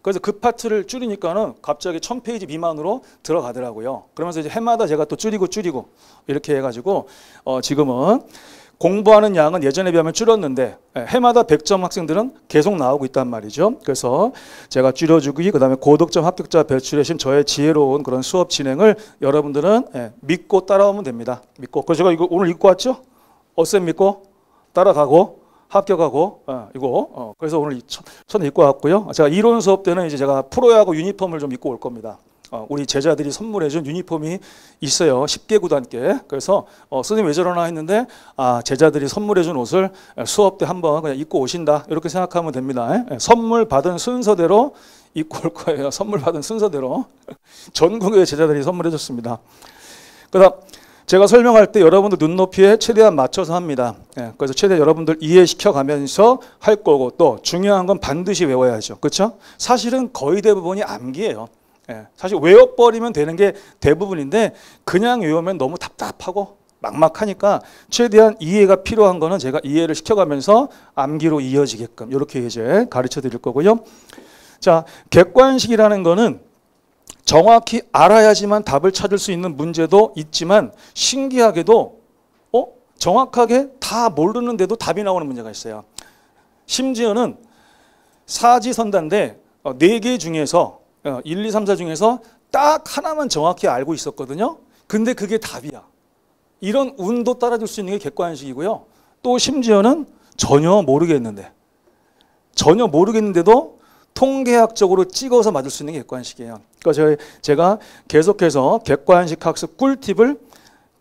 그래서 그 파트를 줄이니까는 갑자기 1000페이지 미만으로 들어가더라고요. 그러면서 이제 해마다 제가 또 줄이고 이렇게 해가지고 지금은 공부하는 양은 예전에 비하면 줄었는데 해마다 100점 학생들은 계속 나오고 있단 말이죠. 그래서 제가 줄여주기, 그다음에 고득점 합격자 배출하신 저의 지혜로운 그런 수업 진행을 여러분들은 믿고 따라오면 됩니다. 믿고. 그래서 제가 이거 오늘 읽고 왔죠? 어쌤 믿고 따라가고 합격하고 그래서 오늘 첫 읽고 왔고요. 제가 이론 수업 때는 이제 제가 프로야구 유니폼을 좀 입고 올 겁니다. 우리 제자들이 선물해준 유니폼이 있어요. 10개 구단께. 그래서 선생님 왜 저러나 했는데 제자들이 선물해준 옷을 수업 때 한번 그냥 입고 오신다 이렇게 생각하면 됩니다. 선물 받은 순서대로 입고 올 거예요. 선물 받은 순서대로. 전국의 제자들이 선물해줬습니다. 그다음 제가 설명할 때 여러분들 눈높이에 최대한 맞춰서 합니다. 그래서 최대한 여러분들 이해시켜 가면서 할 거고, 또 중요한 건 반드시 외워야죠. 그렇죠? 사실은 거의 대부분이 암기예요. 사실 외워버리면 되는 게 대부분인데 그냥 외우면 너무 답답하고 막막하니까 최대한 이해가 필요한 거는 제가 이해를 시켜가면서 암기로 이어지게끔 이렇게 이제 가르쳐 드릴 거고요. 자, 객관식이라는 거는 정확히 알아야지만 답을 찾을 수 있는 문제도 있지만 신기하게도 정확하게 다 모르는데도 답이 나오는 문제가 있어요. 심지어는 사지선다인데 4개 중에서 1, 2, 3, 4 중에서 딱 하나만 정확히 알고 있었거든요. 근데 그게 답이야. 이런 운도 따라줄 수 있는 게 객관식이고요. 또 심지어는 전혀 모르겠는데도 통계학적으로 찍어서 맞을 수 있는 게 객관식이에요. 그러니까 제가 계속해서 객관식 학습 꿀팁을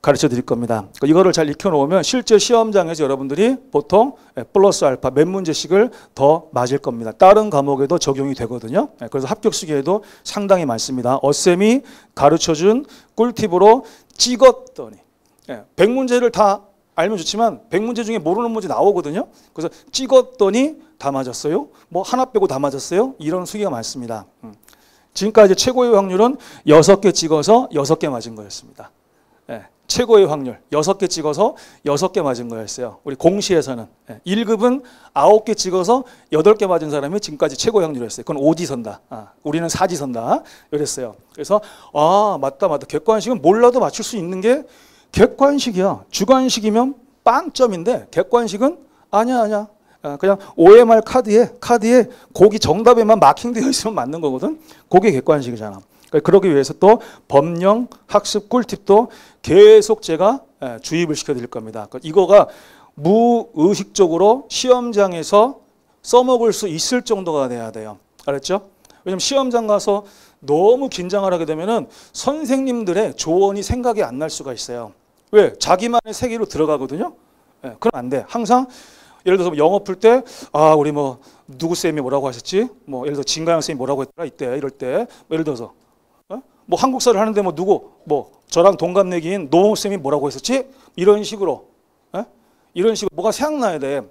가르쳐 드릴 겁니다. 이거를 잘 익혀놓으면 실제 시험장에서 여러분들이 보통 플러스 알파 몇 문제씩을 더 맞을 겁니다. 다른 과목에도 적용이 되거든요. 그래서 합격 시기에도 상당히 많습니다. 어쌤이 가르쳐준 꿀팁으로 찍었더니 100문제를 다 알면 좋지만 100문제 중에 모르는 문제 나오거든요. 그래서 찍었더니 다 맞았어요. 뭐 하나 빼고 다 맞았어요. 이런 수기가 많습니다. 지금까지 최고의 확률은 6개 찍어서 6개 맞은 거였습니다. 최고의 확률 6개 찍어서 6개 맞은 거였어요. 우리 공시에서는 1급은 9개 찍어서 8개 맞은 사람이 지금까지 최고의 확률이었어요. 그건 오지선다. 우리는 사지선다. 이랬어요. 그래서 맞다. 객관식은 몰라도 맞출 수 있는 게 객관식이야. 주관식이면 빵점인데 객관식은 아니야. 그냥 OMR 카드에 거기 정답에만 마킹되어 있으면 맞는 거거든. 그게 객관식이잖아. 그러기 위해서 또 법령 학습 꿀팁도 계속 제가 주입을 시켜드릴 겁니다. 이거가 무의식적으로 시험장에서 써먹을 수 있을 정도가 돼야 돼요. 알았죠? 왜냐면 시험장 가서 너무 긴장을 하게 되면은 선생님들의 조언이 생각이 안 날 수가 있어요. 왜? 자기만의 세계로 들어가거든요. 그럼 안 돼. 항상 예를 들어서 영어 풀 때 우리 뭐 누구 쌤이 뭐라고 하셨지? 뭐 예를 들어서 진가영 쌤이 뭐라고 했더라 이때 이럴 때 예를 들어서 뭐 한국사를 하는데 뭐 누구 저랑 동갑내기인 노홍 쌤이 뭐라고 했었지? 이런 식으로 뭐가 생각나야 돼.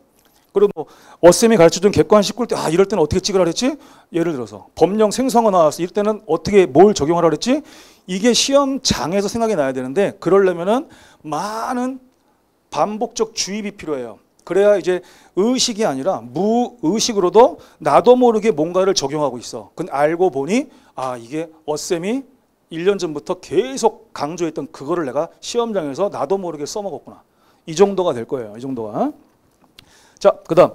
그리고 뭐 어쌤이 가르쳐준 객관식 꿀 때 이럴 때는 어떻게 찍으라 그랬지? 예를 들어서 법령 생성어 나왔어. 이럴 때는 어떻게 뭘 적용하라 그랬지? 이게 시험장에서 생각이 나야 되는데 그러려면은 많은 반복적 주입이 필요해요. 그래야 이제 의식이 아니라 무의식으로도 나도 모르게 뭔가를 적용하고 있어. 근데 알고 보니 이게 어쌤이 1년 전부터 계속 강조했던 그거를 내가 시험장에서 나도 모르게 써먹었구나. 이 정도가 될 거예요. 이 정도가. 자, 그 다음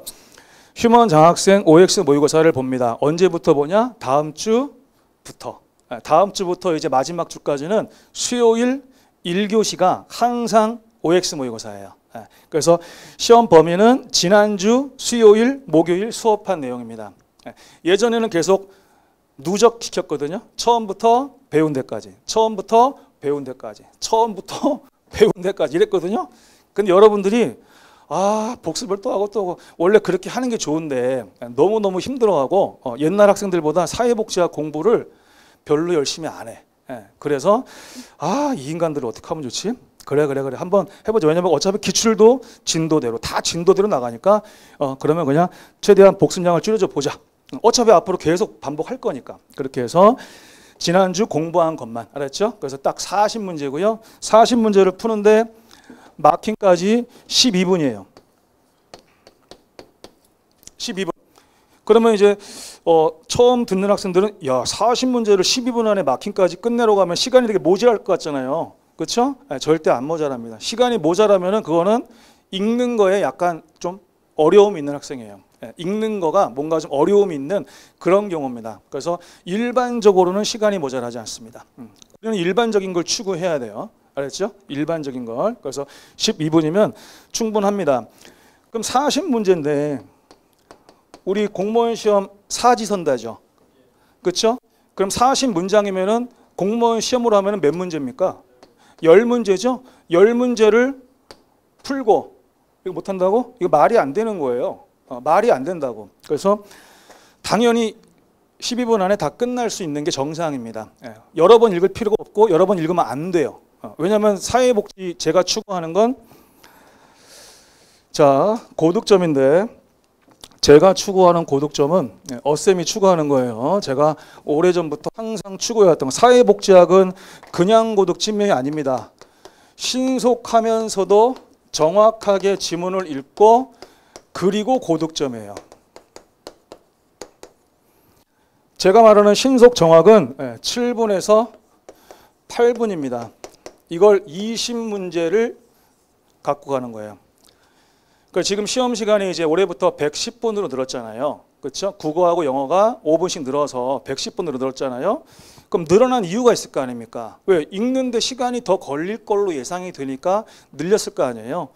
휴먼 장학생 OX 모의고사를 봅니다. 언제부터 보냐? 다음 주부터. 다음 주부터 이제 마지막 주까지는 수요일 1교시가 항상 OX 모의고사예요. 그래서 시험 범위는 지난주 수요일, 목요일 수업한 내용입니다. 예전에는 계속 누적시켰거든요. 처음부터 배운 데까지, 처음부터 배운 데까지, 처음부터 배운 데까지 이랬거든요. 근데 여러분들이 복습을 또 하고 원래 그렇게 하는 게 좋은데 너무너무 힘들어하고 옛날 학생들보다 사회복지학 공부를 별로 열심히 안 해. 그래서 이 인간들을 어떻게 하면 좋지? 그래 한번 해보자. 왜냐면 어차피 기출도 진도대로 다 진도대로 나가니까 그러면 그냥 최대한 복습량을 줄여줘 보자. 어차피 앞으로 계속 반복할 거니까. 그렇게 해서 지난주 공부한 것만 알았죠? 그래서 딱 40문제고요 40문제를 푸는데 마킹까지 12분이에요 12분. 그러면 이제 처음 듣는 학생들은 40문제를 12분 안에 마킹까지 끝내러 가면 시간이 되게 모자랄 것 같잖아요. 그렇죠? 절대 안 모자랍니다. 시간이 모자라면은 그거는 읽는 거에 약간 좀 어려움이 있는 학생이에요. 예, 읽는 거가 뭔가 좀 어려움이 있는 그런 경우입니다. 그래서 일반적으로는 시간이 모자라지 않습니다. 우리는 일반적인 걸 추구해야 돼요. 알았죠? 일반적인 걸. 그래서 12분이면 충분합니다. 그럼 40문제인데 우리 공무원 시험 사지선다죠. 그렇죠? 그럼 40문장이면은 공무원 시험으로 하면은 몇 문제입니까? 10문제죠? 10문제를 풀고 이거 못 한다고? 이거 말이 안 되는 거예요. 말이 안 된다고. 그래서 당연히 12분 안에 다 끝날 수 있는 게 정상입니다. 예. 여러 번 읽을 필요가 없고 여러 번 읽으면 안 돼요. 왜냐하면 사회복지 제가 추구하는 건 자, 고득점인데 제가 추구하는 고득점은 어쌤이 추구하는 거예요. 제가 오래전부터 항상 추구해왔던 거. 사회복지학은 그냥 고득점이 아닙니다. 신속하면서도 정확하게 지문을 읽고 그리고 고득점이에요. 제가 말하는 신속 정확은 7분에서 8분입니다. 이걸 20문제를 갖고 가는 거예요. 그러니까 지금 시험 시간이 이제 올해부터 110분으로 늘었잖아요. 그렇죠? 국어하고 영어가 5분씩 늘어서 110분으로 늘었잖아요. 그럼 늘어난 이유가 있을 거 아닙니까? 왜? 읽는데 시간이 더 걸릴 걸로 예상이 되니까 늘렸을 거 아니에요.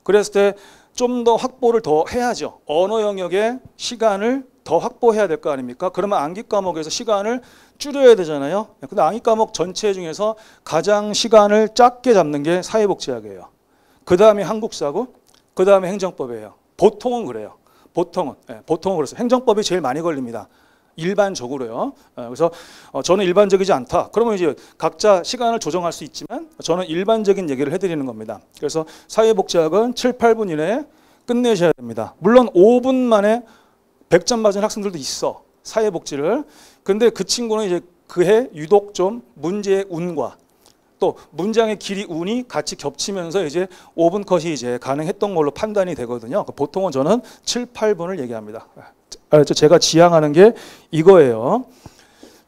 그랬을 때 좀 더 확보를 더 해야죠. 언어 영역의 시간을 더 확보해야 될 거 아닙니까? 그러면 암기 과목에서 시간을 줄여야 되잖아요. 근데 암기 과목 전체 중에서 가장 시간을 짧게 잡는 게 사회복지학이에요. 그 다음에 한국사고, 그 다음에 행정법이에요. 보통은 그래요. 보통은 그렇습니다. 행정법이 제일 많이 걸립니다. 일반적으로요. 그래서 저는 일반적이지 않다. 그러면 이제 각자 시간을 조정할 수 있지만 저는 일반적인 얘기를 해드리는 겁니다. 그래서 사회복지학은 7, 8분 이내에 끝내셔야 됩니다. 물론 5분 만에 100점 맞은 학생들도 있어. 사회복지를. 근데 그 친구는 이제 그해 유독 좀 문제의 운과 또 문장의 길이 운이 같이 겹치면서 이제 5분 컷이 이제 가능했던 걸로 판단이 되거든요. 보통은 저는 7, 8분을 얘기합니다. 알았죠? 제가 지향하는 게 이거예요.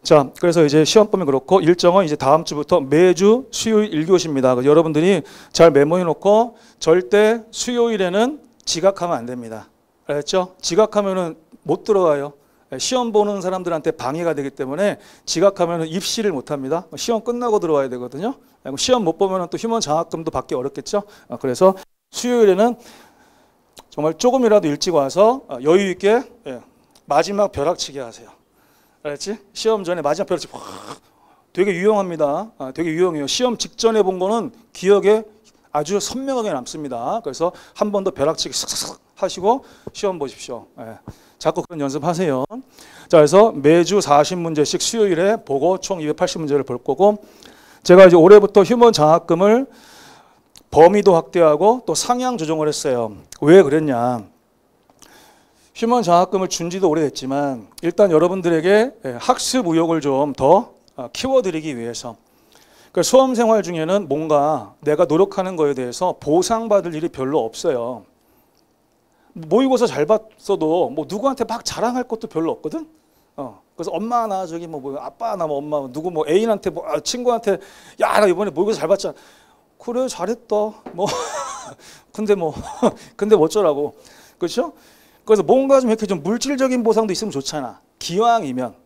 자, 그래서 이제 시험범위 그렇고 일정은 이제 다음 주부터 매주 수요일 1교시입니다. 여러분들이 잘 메모해 놓고 절대 수요일에는 지각하면 안 됩니다. 알았죠? 지각하면은 못 들어가요. 시험 보는 사람들한테 방해가 되기 때문에 지각하면 입시를 못합니다. 시험 끝나고 들어와야 되거든요. 시험 못 보면 또 휴먼 장학금도 받기 어렵겠죠. 그래서 수요일에는 정말 조금이라도 일찍 와서 여유 있게 마지막 벼락치기 하세요. 알았지? 시험 전에 마지막 벼락치기 되게 유용합니다. 되게 유용해요. 시험 직전에 본 거는 기억에 아주 선명하게 남습니다. 그래서 한 번 더 벼락치기 싹싹 하시고 시험 보십시오. 자꾸 그런 연습하세요. 자, 그래서 매주 40문제씩 수요일에 보고 총 280문제를 볼 거고 제가 이제 올해부터 휴먼 장학금을 범위도 확대하고 또 상향 조정을 했어요. 왜 그랬냐? 휴먼 장학금을 준 지도 오래됐지만 일단 여러분들에게 학습 의욕을 좀 더 키워드리기 위해서 수험 생활 중에는 뭔가 내가 노력하는 거에 대해서 보상받을 일이 별로 없어요. 모의고사 잘 봤어도 뭐 누구한테 막 자랑할 것도 별로 없거든. 그래서 엄마 나 저기 뭐 아빠 나 뭐 엄마 누구 뭐 애인한테 뭐 친구한테 야 나 이번에 모의고사 잘 봤잖아. 그래 잘했다. 뭐 근데 뭐 어쩌라고. 그렇죠? 그래서 뭔가 좀 이렇게 좀 물질적인 보상도 있으면 좋잖아. 기왕이면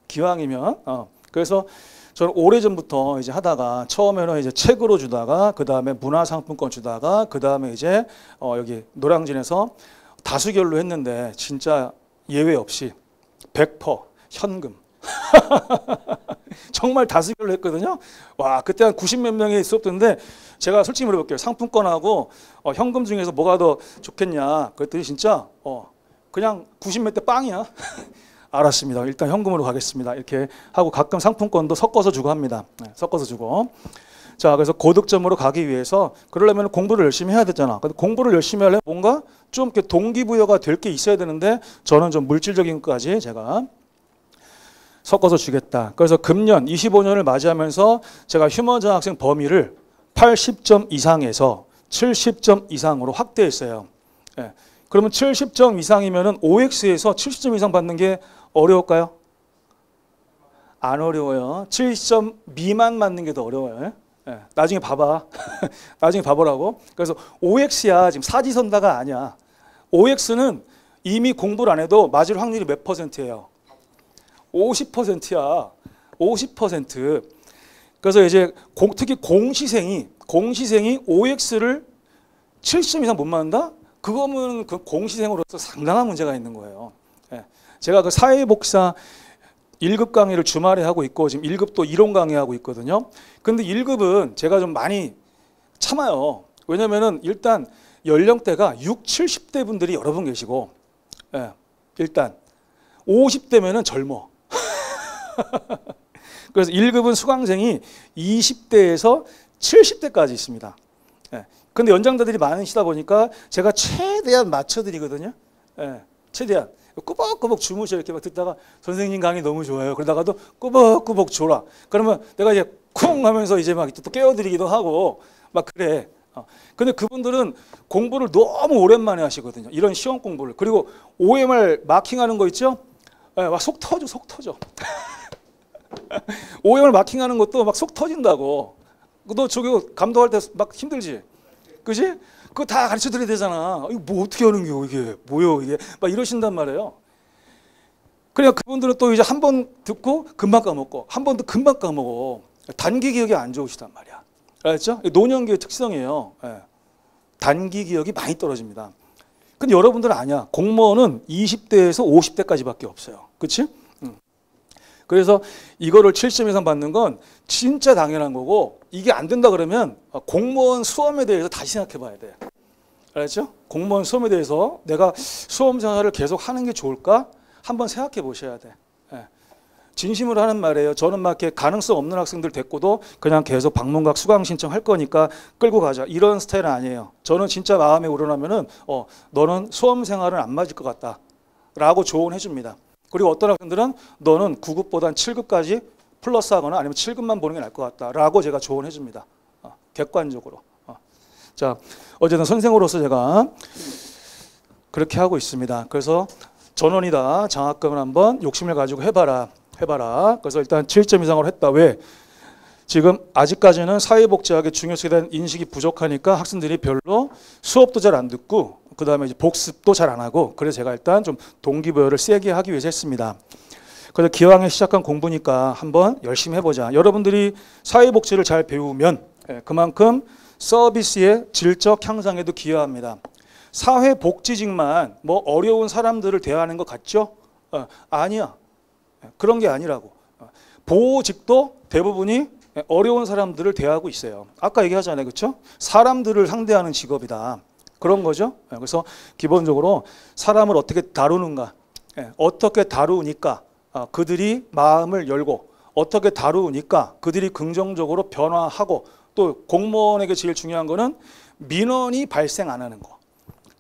그래서 저는 오래전부터 이제 하다가 처음에는 이제 책으로 주다가 그 다음에 문화상품권 주다가 그 다음에 이제 여기 노량진에서 다수결로 했는데 진짜 예외 없이 100% 현금. 정말 다수결로 했거든요. 와, 그때 한 90몇 명이 수업 듣는데 제가 솔직히 물어볼게요. 상품권하고 현금 중에서 뭐가 더 좋겠냐 그랬더니 진짜 그냥 90몇 대 빵이야. 알았습니다. 일단 현금으로 가겠습니다. 이렇게 하고 가끔 상품권도 섞어서 주고 합니다. 섞어서 주고. 자, 그래서 고득점으로 가기 위해서 그러려면 공부를 열심히 해야 되잖아. 근데 공부를 열심히 하려면 뭔가 좀 이렇게 동기부여가 될 게 있어야 되는데 저는 좀 물질적인 것까지 제가 섞어서 주겠다. 그래서 금년 25년을 맞이하면서 제가 휴먼 장학생 범위를 80점 이상에서 70점 이상으로 확대했어요. 그러면 70점 이상이면은 OX에서 70점 이상 받는 게 어려울까요? 안 어려워요. 70점 미만 맞는 게 더 어려워요. 예, 나중에 봐봐. 나중에 봐보라고. 그래서 OX야. 지금 사지선다가 아니야. OX는 이미 공부를 안 해도 맞을 확률이 몇 %예요? 50%야. 50%. 그래서 이제 특히 공시생이 OX를 70점 이상 못 맞는다? 그거면 그 공시생으로서 상당한 문제가 있는 거예요. 예. 제가 그 사회복사 1급 강의를 주말에 하고 있고 지금 1급도 이론 강의하고 있거든요. 근데 1급은 제가 좀 많이 참아요. 왜냐면은 일단 연령대가 6, 70대 분들이 여러 분 계시고, 예, 일단 50대면은 젊어. 그래서 1급은 수강생이 20대에서 70대까지 있습니다. 예. 근데 연장자들이 많으시다 보니까 제가 최대한 맞춰드리거든요. 예, 최대한. 꾸벅꾸벅 주무셔 이렇게 막 듣다가 선생님 강의 너무 좋아요. 그러다가도 꾸벅꾸벅 졸아. 그러면 내가 이제 쿵 하면서 이제 막 또 깨워드리기도 하고 막 그래. 근데 그분들은 공부를 너무 오랜만에 하시거든요. 이런 시험 공부를. 그리고 OMR 마킹하는 거 있죠? 예, 막 속 터져, 속 터져. OMR 마킹하는 것도 막 속 터진다고. 너 저기 감독할 때 막 힘들지? 그지? 그거 다 가르쳐 드려야 되잖아. 이거 뭐 어떻게 하는 겨 이게 뭐요 이게 막 이러신단 말이에요. 그러니까 그분들은 또 이제 한 번 듣고 금방 까먹고 한 번 더 금방 까먹어. 단기 기억이 안 좋으시단 말이야. 알았죠? 노년기의 특성이에요. 예. 단기 기억이 많이 떨어집니다. 근데 여러분들은 아니야. 공무원은 20대에서 50대까지밖에 없어요. 그렇지? 그래서 이거를 70점 이상 받는 건 진짜 당연한 거고 이게 안 된다 그러면 공무원 수험에 대해서 다시 생각해 봐야 돼. 알았죠? 공무원 수험에 대해서 내가 수험 생활을 계속 하는 게 좋을까? 한번 생각해 보셔야 돼. 예. 진심으로 하는 말이에요. 저는 막 이렇게 가능성 없는 학생들 데리고도 그냥 계속 방문각 수강 신청할 거니까 끌고 가자. 이런 스타일은 아니에요. 저는 진짜 마음에 우러나면은 너는 수험 생활은 안 맞을 것 같다. 라고 조언해 줍니다. 그리고 어떤 학생들은 너는 9급보단 7급까지 플러스하거나 아니면 7급만 보는 게 나을 것 같다라고 제가 조언해 줍니다. 객관적으로. 자, 어쨌든 선생으로서 제가 그렇게 하고 있습니다. 그래서 전원이다. 장학금을 한번 욕심을 가지고 해봐라. 그래서 일단 7점 이상으로 했다. 왜? 지금 아직까지는 사회복지학의 중요성에 대한 인식이 부족하니까 학생들이 별로 수업도 잘 안 듣고 그 다음에 이제 복습도 잘 안 하고 그래서 제가 일단 좀 동기부여를 세게 하기 위해서 했습니다. 그래서 기왕에 시작한 공부니까 한번 열심히 해보자. 여러분들이 사회복지를 잘 배우면 그만큼 서비스의 질적 향상에도 기여합니다. 사회복지직만 뭐 어려운 사람들을 대하는 것 같죠? 아니야. 그런 게 아니라고. 보호직도 대부분이 어려운 사람들을 대하고 있어요. 아까 얘기하잖아요. 그렇죠? 사람들을 상대하는 직업이다. 그런 거죠. 그래서 기본적으로 사람을 어떻게 다루는가, 어떻게 다루니까 그들이 마음을 열고 어떻게 다루니까 그들이 긍정적으로 변화하고 또 공무원에게 제일 중요한 거는 민원이 발생 안 하는 거.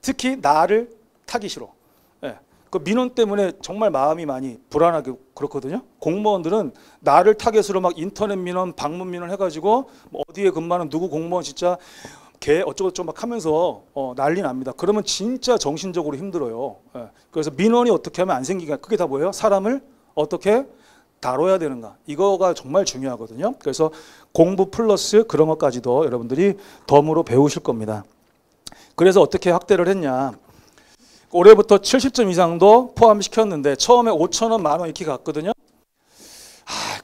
특히 나를 타기 싫어. 그 민원 때문에 정말 마음이 많이 불안하게 그렇거든요. 공무원들은 나를 타겟으로 막 인터넷 민원, 방문 민원 해가지고 뭐 어디에 근무하는 누구 공무원 진짜 걔 어쩌고저쩌고 막 하면서 난리 납니다. 그러면 진짜 정신적으로 힘들어요. 그래서 민원이 어떻게 하면 안 생기가 그게 다 뭐예요? 사람을 어떻게 다뤄야 되는가. 이거가 정말 중요하거든요. 그래서 공부 플러스 그런 것까지도 여러분들이 덤으로 배우실 겁니다. 그래서 어떻게 확대를 했냐. 올해부터 70점 이상도 포함시켰는데 처음에 5,000원, 만원 이렇게 갔거든요.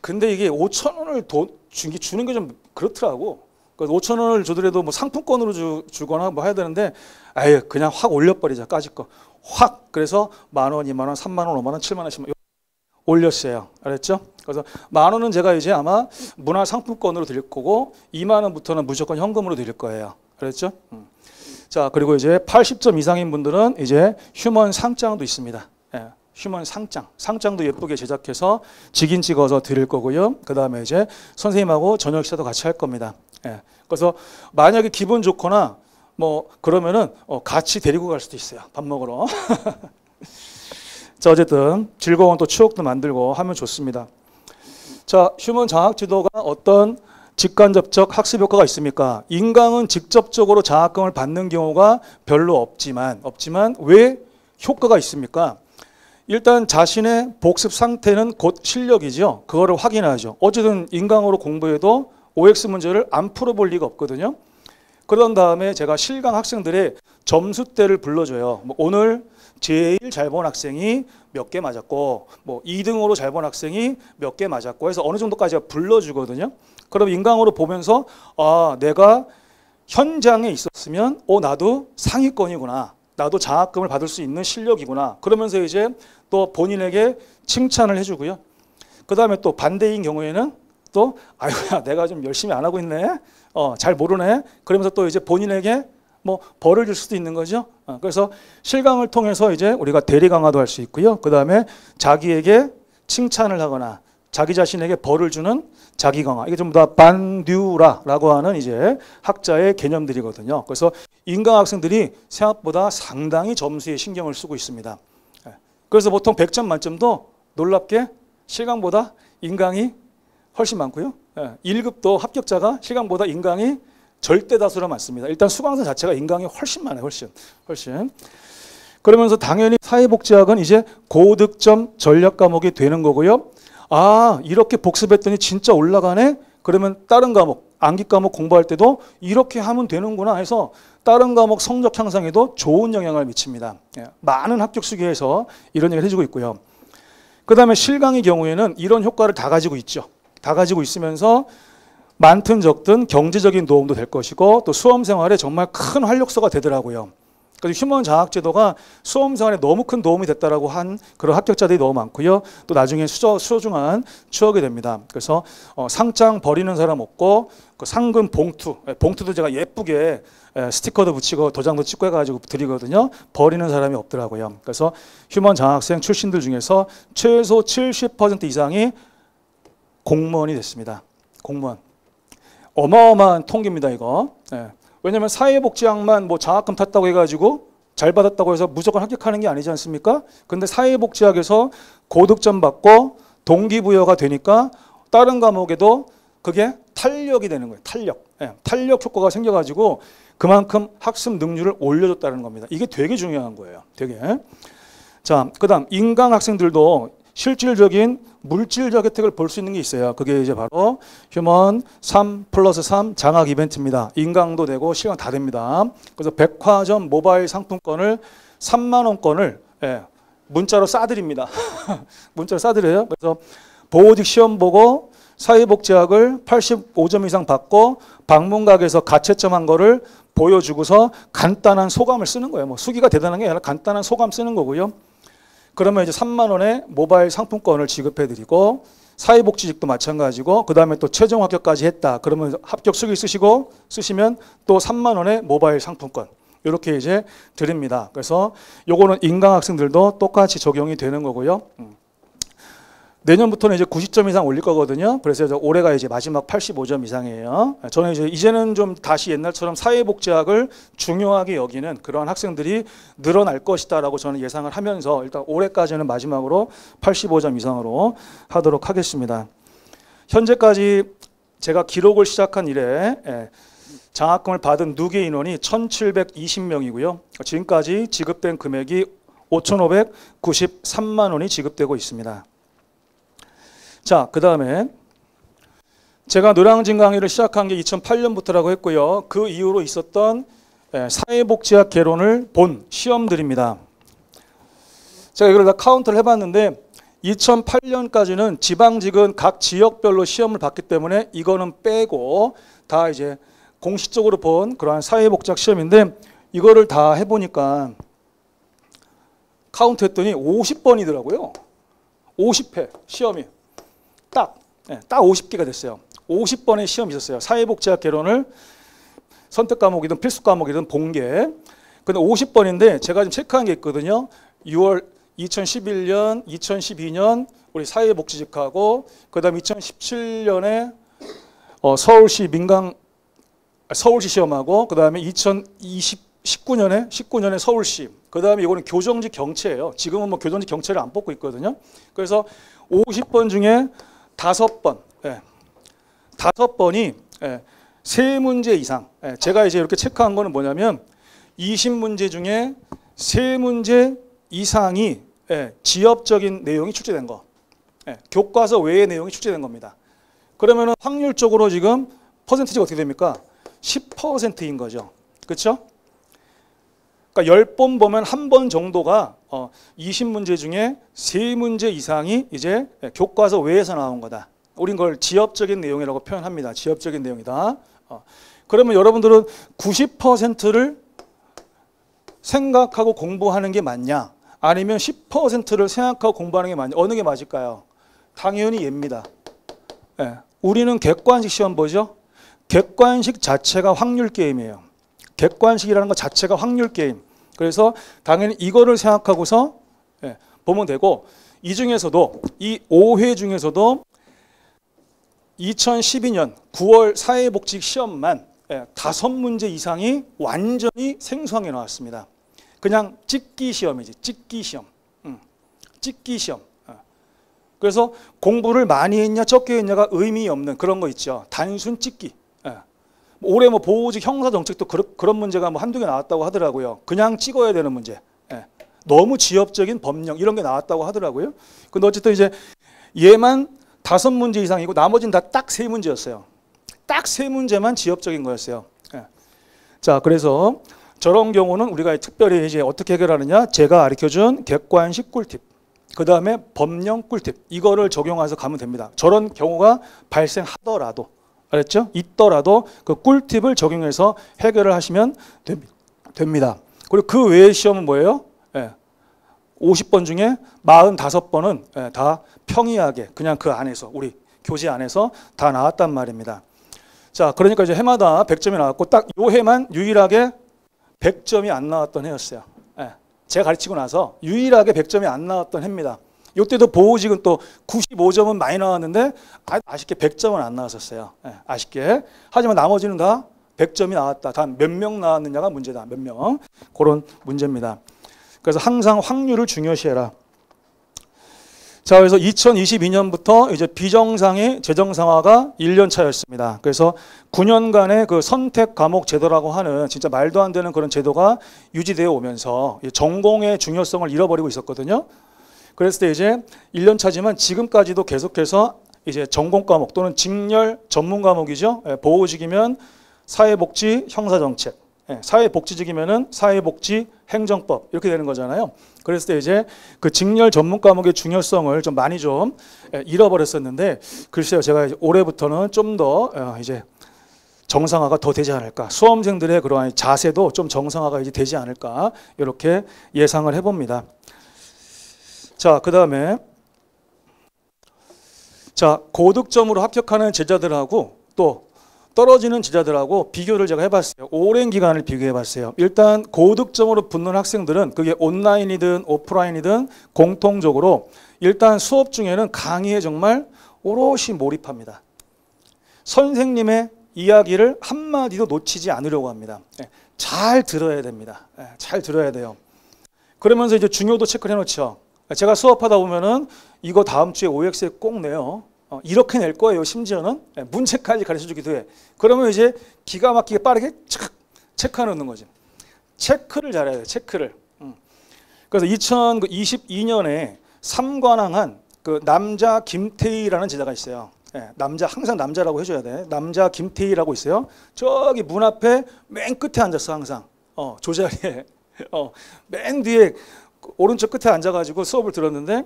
근데 이게 5,000원을 주는 게 좀 그렇더라고. 그래서 5,000원을 주더라도 뭐 상품권으로 주거나 뭐 해야 되는데 아예 그냥 확 올려버리자. 까짓 거. 확. 그래서 만원, 2만원, 3만원, 5만원, 7만원, 10만원 올렸어요. 알았죠? 그래서 만원은 제가 이제 아마 문화상품권으로 드릴 거고 2만원부터는 무조건 현금으로 드릴 거예요. 알았죠? 자, 그리고 이제 80점 이상인 분들은 이제 휴먼 상장도 있습니다. 휴먼 상장. 상장도 예쁘게 제작해서 직인 찍어서 드릴 거고요. 그 다음에 이제 선생님하고 저녁 식사도 같이 할 겁니다. 그래서 만약에 기분 좋거나 뭐 그러면은 같이 데리고 갈 수도 있어요. 밥 먹으러. 자, 어쨌든 즐거운 또 추억도 만들고 하면 좋습니다. 자, 휴먼 장학 지도가 어떤 직간접적 학습 효과가 있습니까? 인강은 직접적으로 장학금을 받는 경우가 별로 없지만 왜 효과가 있습니까? 일단 자신의 복습 상태는 곧 실력이죠. 그거를 확인하죠. 어쨌든 인강으로 공부해도 OX 문제를 안 풀어볼 리가 없거든요. 그런 다음에 제가 실강 학생들의 점수대를 불러줘요. 뭐 오늘 제일 잘 본 학생이 몇 개 맞았고, 뭐 2등으로 잘 본 학생이 몇 개 맞았고 해서 어느 정도까지 불러주거든요. 그럼 인강으로 보면서 아, 내가 현장에 있었으면 나도 상위권이구나. 나도 장학금을 받을 수 있는 실력이구나. 그러면서 이제 또 본인에게 칭찬을 해주고요. 그 다음에 또 반대인 경우에는 또 아유야 내가 좀 열심히 안 하고 있네. 잘 모르네. 그러면서 또 이제 본인에게 뭐 벌을 줄 수도 있는 거죠. 그래서 실강을 통해서 이제 우리가 대리 강화도 할 수 있고요. 그 다음에 자기에게 칭찬을 하거나 자기 자신에게 벌을 주는 자기 강화. 이게 전부 다 반듀라라고 하는 이제 학자의 개념들이거든요. 그래서 인강 학생들이 생각보다 상당히 점수에 신경을 쓰고 있습니다. 그래서 보통 100점 만점도 놀랍게 실강보다 인강이 훨씬 많고요. 1급도 합격자가 실강보다 인강이 절대 다수로 많습니다. 일단 수강생 자체가 인강이 훨씬 많아요. 훨씬. 그러면서 당연히 사회복지학은 이제 고득점 전략 과목이 되는 거고요. 아, 이렇게 복습했더니 진짜 올라가네? 그러면 다른 과목, 암기 과목 공부할 때도 이렇게 하면 되는구나 해서 다른 과목 성적 향상에도 좋은 영향을 미칩니다. 많은 합격 수기에서 이런 얘기를 해주고 있고요. 그 다음에 실강의 경우에는 이런 효과를 다 가지고 있죠. 다 가지고 있으면서 많든 적든 경제적인 도움도 될 것이고 또 수험생활에 정말 큰 활력소가 되더라고요. 그래서 휴먼 장학 제도가 수험생활에 너무 큰 도움이 됐다라고 한 그런 합격자들이 너무 많고요. 또 나중에 소중한 추억이 됩니다. 그래서 상장 버리는 사람 없고 그 상금 봉투도 제가 예쁘게 스티커도 붙이고 도장도 찍고 해가지고 드리거든요. 버리는 사람이 없더라고요. 그래서 휴먼 장학생 출신들 중에서 최소 70% 이상이 공무원이 됐습니다. 공무원. 어마어마한 통계입니다, 이거. 왜냐하면 사회복지학만 뭐 장학금 탔다고 해가지고 잘 받았다고 해서 무조건 합격하는 게 아니지 않습니까? 근데 사회복지학에서 고득점 받고 동기부여가 되니까 다른 과목에도 그게 탄력이 되는 거예요. 탄력 효과가 생겨가지고 그만큼 학습 능률을 올려줬다는 겁니다. 이게 되게 중요한 거예요. 되게. 자, 그 다음 인강 학생들도 실질적인 물질적 혜택을 볼 수 있는 게 있어요. 그게 이제 바로 휴먼 3+3 장학 이벤트입니다. 인강도 되고 시간 다 됩니다. 그래서 백화점 모바일 상품권을 3만 원권을 문자로 싸드립니다. 문자로 싸드려요. 그래서 보호직 시험 보고 사회복지학을 85점 이상 받고 방문각에서 가채점 거를 보여주고서 간단한 소감을 쓰는 거예요. 뭐 수기가 대단한 게 아니라 간단한 소감 쓰는 거고요. 그러면 이제 3만 원의 모바일 상품권을 지급해드리고 사회복지직도 마찬가지고 그 다음에 또 최종 합격까지 했다. 그러면 합격 수기 쓰시면 또 3만 원의 모바일 상품권 이렇게 이제 드립니다. 그래서 요거는 인강 학생들도 똑같이 적용이 되는 거고요. 내년부터는 이제 90점 이상 올릴 거거든요. 그래서 올해가 이제 마지막 85점 이상이에요. 저는 이제는 좀 다시 옛날처럼 사회복지학을 중요하게 여기는 그러한 학생들이 늘어날 것이다라고 저는 예상을 하면서 일단 올해까지는 마지막으로 85점 이상으로 하도록 하겠습니다. 현재까지 제가 기록을 시작한 이래 장학금을 받은 누계 인원이 1,720명이고요. 지금까지 지급된 금액이 5,593만 원이 지급되고 있습니다. 자, 그 다음에 제가 노량진 강의를 시작한 게 2008년부터라고 했고요. 그 이후로 있었던 사회복지학 개론을 본 시험들입니다. 제가 이걸 다 카운트를 해봤는데 2008년까지는 지방직은 각 지역별로 시험을 봤기 때문에 이거는 빼고 다 이제 공식적으로 본 그러한 사회복지학 시험인데 이거를 다 해보니까 카운트했더니 50번이더라고요. 50회 시험이. 딱 50개가 됐어요. 50번의 시험이 있었어요. 사회복지학 개론을 선택 과목이든 필수 과목이든 본 게. 근데 50번인데 제가 지금 체크한 게 있거든요. 6월 2011년, 2012년 우리 사회복지직하고 그다음 2017년에 서울시 시험하고 그다음에 2019년에 서울시. 그다음에 이거는 교정직 경채예요. 지금은 뭐 교정직 경채를 안 뽑고 있거든요. 그래서 50번 중에 5번, 5번이 3문제 이상. 제가 이제 이렇게 체크한 거는 뭐냐면 20문제 중에 3문제 이상이 지역적인 내용이 출제된 거. 교과서 외의 내용이 출제된 겁니다. 그러면 확률적으로 지금 퍼센티지가 어떻게 됩니까? 10%인 거죠. 그렇죠? 그러니까 10번 보면 한 번 정도가 20문제 중에 3문제 이상이 이제 교과서 외에서 나온 거다. 우린 그걸 지엽적인 내용이라고 표현합니다. 지엽적인 내용이다. 그러면 여러분들은 90%를 생각하고 공부하는 게 맞냐? 아니면 10%를 생각하고 공부하는 게 맞냐? 어느 게 맞을까요? 당연히 얘입니다. 예. 우리는 객관식 시험 보죠? 객관식 자체가 확률 게임이에요. 객관식이라는 것 자체가 확률 게임. 그래서 당연히 이거를 생각하고서 보면 되고, 이 중에서도 이 5회 중에서도 2012년 9월 사회복지 시험만 5문제 이상이 완전히 생소하게 나왔습니다. 그냥 찍기 시험이지, 찍기 시험. 찍기 시험. 그래서 공부를 많이 했냐 적게 했냐가 의미 없는 그런 거 있죠. 단순 찍기. 올해 뭐 보호직 형사정책도 그런 문제가 뭐 한두 개 나왔다고 하더라고요. 그냥 찍어야 되는 문제. 너무 지엽적인 법령 이런 게 나왔다고 하더라고요. 근데 어쨌든 이제 얘만 5문제 이상이고 나머지는 다 딱 3문제였어요. 딱 3문제만 지엽적인 거였어요. 자, 그래서 저런 경우는 우리가 특별히 이제 어떻게 해결하느냐? 제가 가르쳐준 객관식 꿀팁, 그 다음에 법령 꿀팁, 이거를 적용해서 가면 됩니다. 저런 경우가 발생하더라도, 알았죠? 있더라도 그 꿀팁을 적용해서 해결을 하시면 됩니다. 그리고 그 외의 시험은 뭐예요? 50번 중에 45번은 다 평이하게 그냥 그 안에서, 우리 교재 안에서 다 나왔단 말입니다. 자, 그러니까 이제 해마다 100점이 나왔고 딱 요 해만 유일하게 100점이 안 나왔던 해였어요. 제가 가르치고 나서 유일하게 100점이 안 나왔던 해입니다. 이때도 보호직은 또 95점은 많이 나왔는데 아쉽게 100점은 안 나왔었어요. 아쉽게. 하지만 나머지는 다 100점이 나왔다. 단 몇 명 나왔느냐가 문제다. 몇 명. 그런 문제입니다. 그래서 항상 확률을 중요시해라. 자, 그래서 2022년부터 이제 비정상의 재정상화가 1년 차였습니다. 그래서 9년간의 그 선택 과목 제도라고 하는 진짜 말도 안 되는 그런 제도가 유지되어 오면서 전공의 중요성을 잃어버리고 있었거든요. 그랬을 때 이제 1년 차지만 지금까지도 계속해서 이제 전공 과목 또는 직렬 전문 과목이죠. 보호직이면 사회복지 형사정책, 사회복지직이면은 사회복지 행정법 이렇게 되는 거잖아요. 그랬을 때 이제 그 직렬 전문 과목의 중요성을 좀 많이 좀 잃어버렸었는데, 글쎄요, 제가 이제 올해부터는 좀 더 이제 정상화가 더 되지 않을까, 수험생들의 그러한 자세도 좀 정상화가 이제 되지 않을까 이렇게 예상을 해봅니다. 자, 그 다음에 자, 고득점으로 합격하는 제자들하고 또 떨어지는 제자들하고 비교를 제가 해봤어요. 오랜 기간을 비교해봤어요. 일단 고득점으로 붙는 학생들은 그게 온라인이든 오프라인이든 공통적으로 일단 수업 중에는 강의에 정말 오롯이 몰입합니다. 선생님의 이야기를 한마디도 놓치지 않으려고 합니다. 잘 들어야 됩니다. 잘 들어야 돼요. 그러면서 이제 중요도 체크를 해놓죠. 제가 수업하다 보면은 이거 다음 주에 OX에 꼭 내요. 이렇게 낼 거예요. 심지어는 문제까지 가르쳐주기도 해. 그러면 이제 기가 막히게 빠르게 체크해 놓는 거지. 체크를 잘해야 돼. 체크를. 그래서 2022년에 3관왕한 그 남자 김태희라는 제자가 있어요. 남자, 항상 남자라고 해줘야 돼. 남자 김태희라고 있어요. 저기 문 앞에 맨 끝에 앉았어. 항상 조자리에 맨 뒤에 오른쪽 끝에 앉아가지고 수업을 들었는데,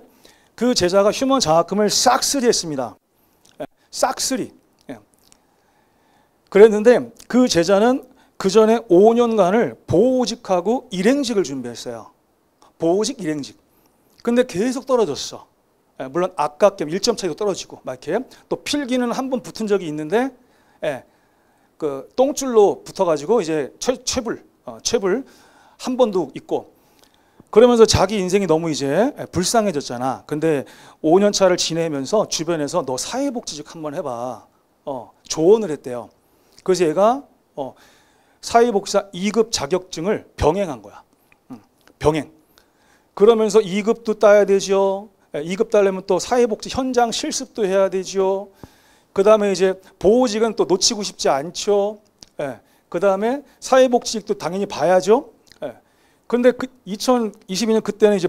그 제자가 휴먼 장학금을 싹쓸이 했습니다. 싹쓸이. 그랬는데 그 제자는 그 전에 5년간을 보호직하고 일행직을 준비했어요. 보호직, 일행직. 근데 계속 떨어졌어. 물론 아깝게 1점 차이도 떨어지고 막 이렇게. 또 필기는 한 번 붙은 적이 있는데 그 똥줄로 붙어가지고 이제 최불 한 번도 있고. 그러면서 자기 인생이 너무 이제 불쌍해졌잖아. 근데 5년 차를 지내면서 주변에서 너 사회복지직 한번 해봐. 조언을 했대요. 그래서 얘가 사회복지사 2급 자격증을 병행한 거야. 병행. 그러면서 2급도 따야 되죠. 2급 따려면 또 사회복지 현장 실습도 해야 되죠. 그 다음에 이제 보호직은 또 놓치고 싶지 않죠. 그 다음에 사회복지직도 당연히 봐야죠. 근데 2022년 그때는 이제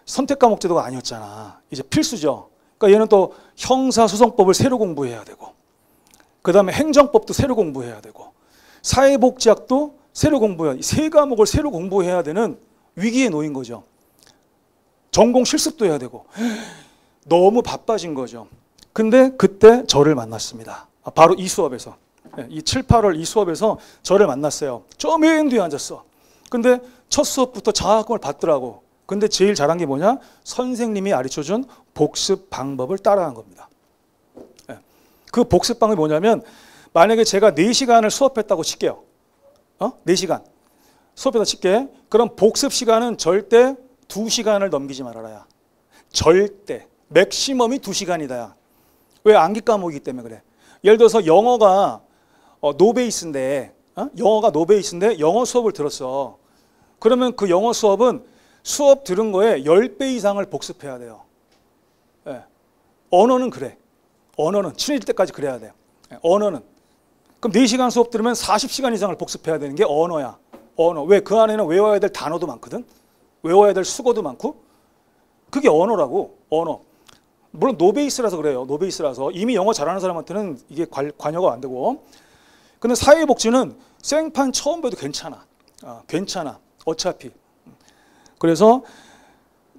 선택 과목 제도가 아니었잖아. 이제 필수죠. 그러니까 얘는 또 형사소송법을 새로 공부해야 되고, 그 다음에 행정법도 새로 공부해야 되고 사회복지학도 새로 공부해야, 세 과목을 새로 공부해야 되는 위기에 놓인 거죠. 전공 실습도 해야 되고 너무 바빠진 거죠. 근데 그때 저를 만났습니다. 바로 이 수업에서, 이 7, 8월 이 수업에서 저를 만났어요. 저 맨 뒤에 앉았어. 근데 첫 수업부터 장학금을 받더라고. 근데 제일 잘한 게 뭐냐? 선생님이 가르쳐준 복습 방법을 따라한 겁니다. 그 복습 방법이 뭐냐면, 만약에 제가 4시간을 수업했다고 칠게요. 4시간 수업에다 칠게. 그럼 복습 시간은 절대 2시간을 넘기지 말아라. 절대. 맥시멈이 2시간이다. 왜? 암기 과목이기 때문에 그래. 예를 들어서 영어가 노베이스인데, 영어가 노베이스인데 영어 수업을 들었어. 그러면 그 영어 수업은 수업 들은 거에 10배 이상을 복습해야 돼요. 예. 언어는 그래. 언어는 친해질 때까지 그래야 돼요. 예. 언어는. 그럼 4시간 수업 들으면 40시간 이상을 복습해야 되는 게 언어야. 언어. 왜? 그 안에는 외워야 될 단어도 많거든. 외워야 될 수거도 많고. 그게 언어라고. 언어. 물론 노베이스라서 그래요. 노베이스라서. 이미 영어 잘하는 사람한테는 이게 관여가 안 되고. 근데 사회복지는 생판 처음 봐도 괜찮아. 괜찮아. 어차피. 그래서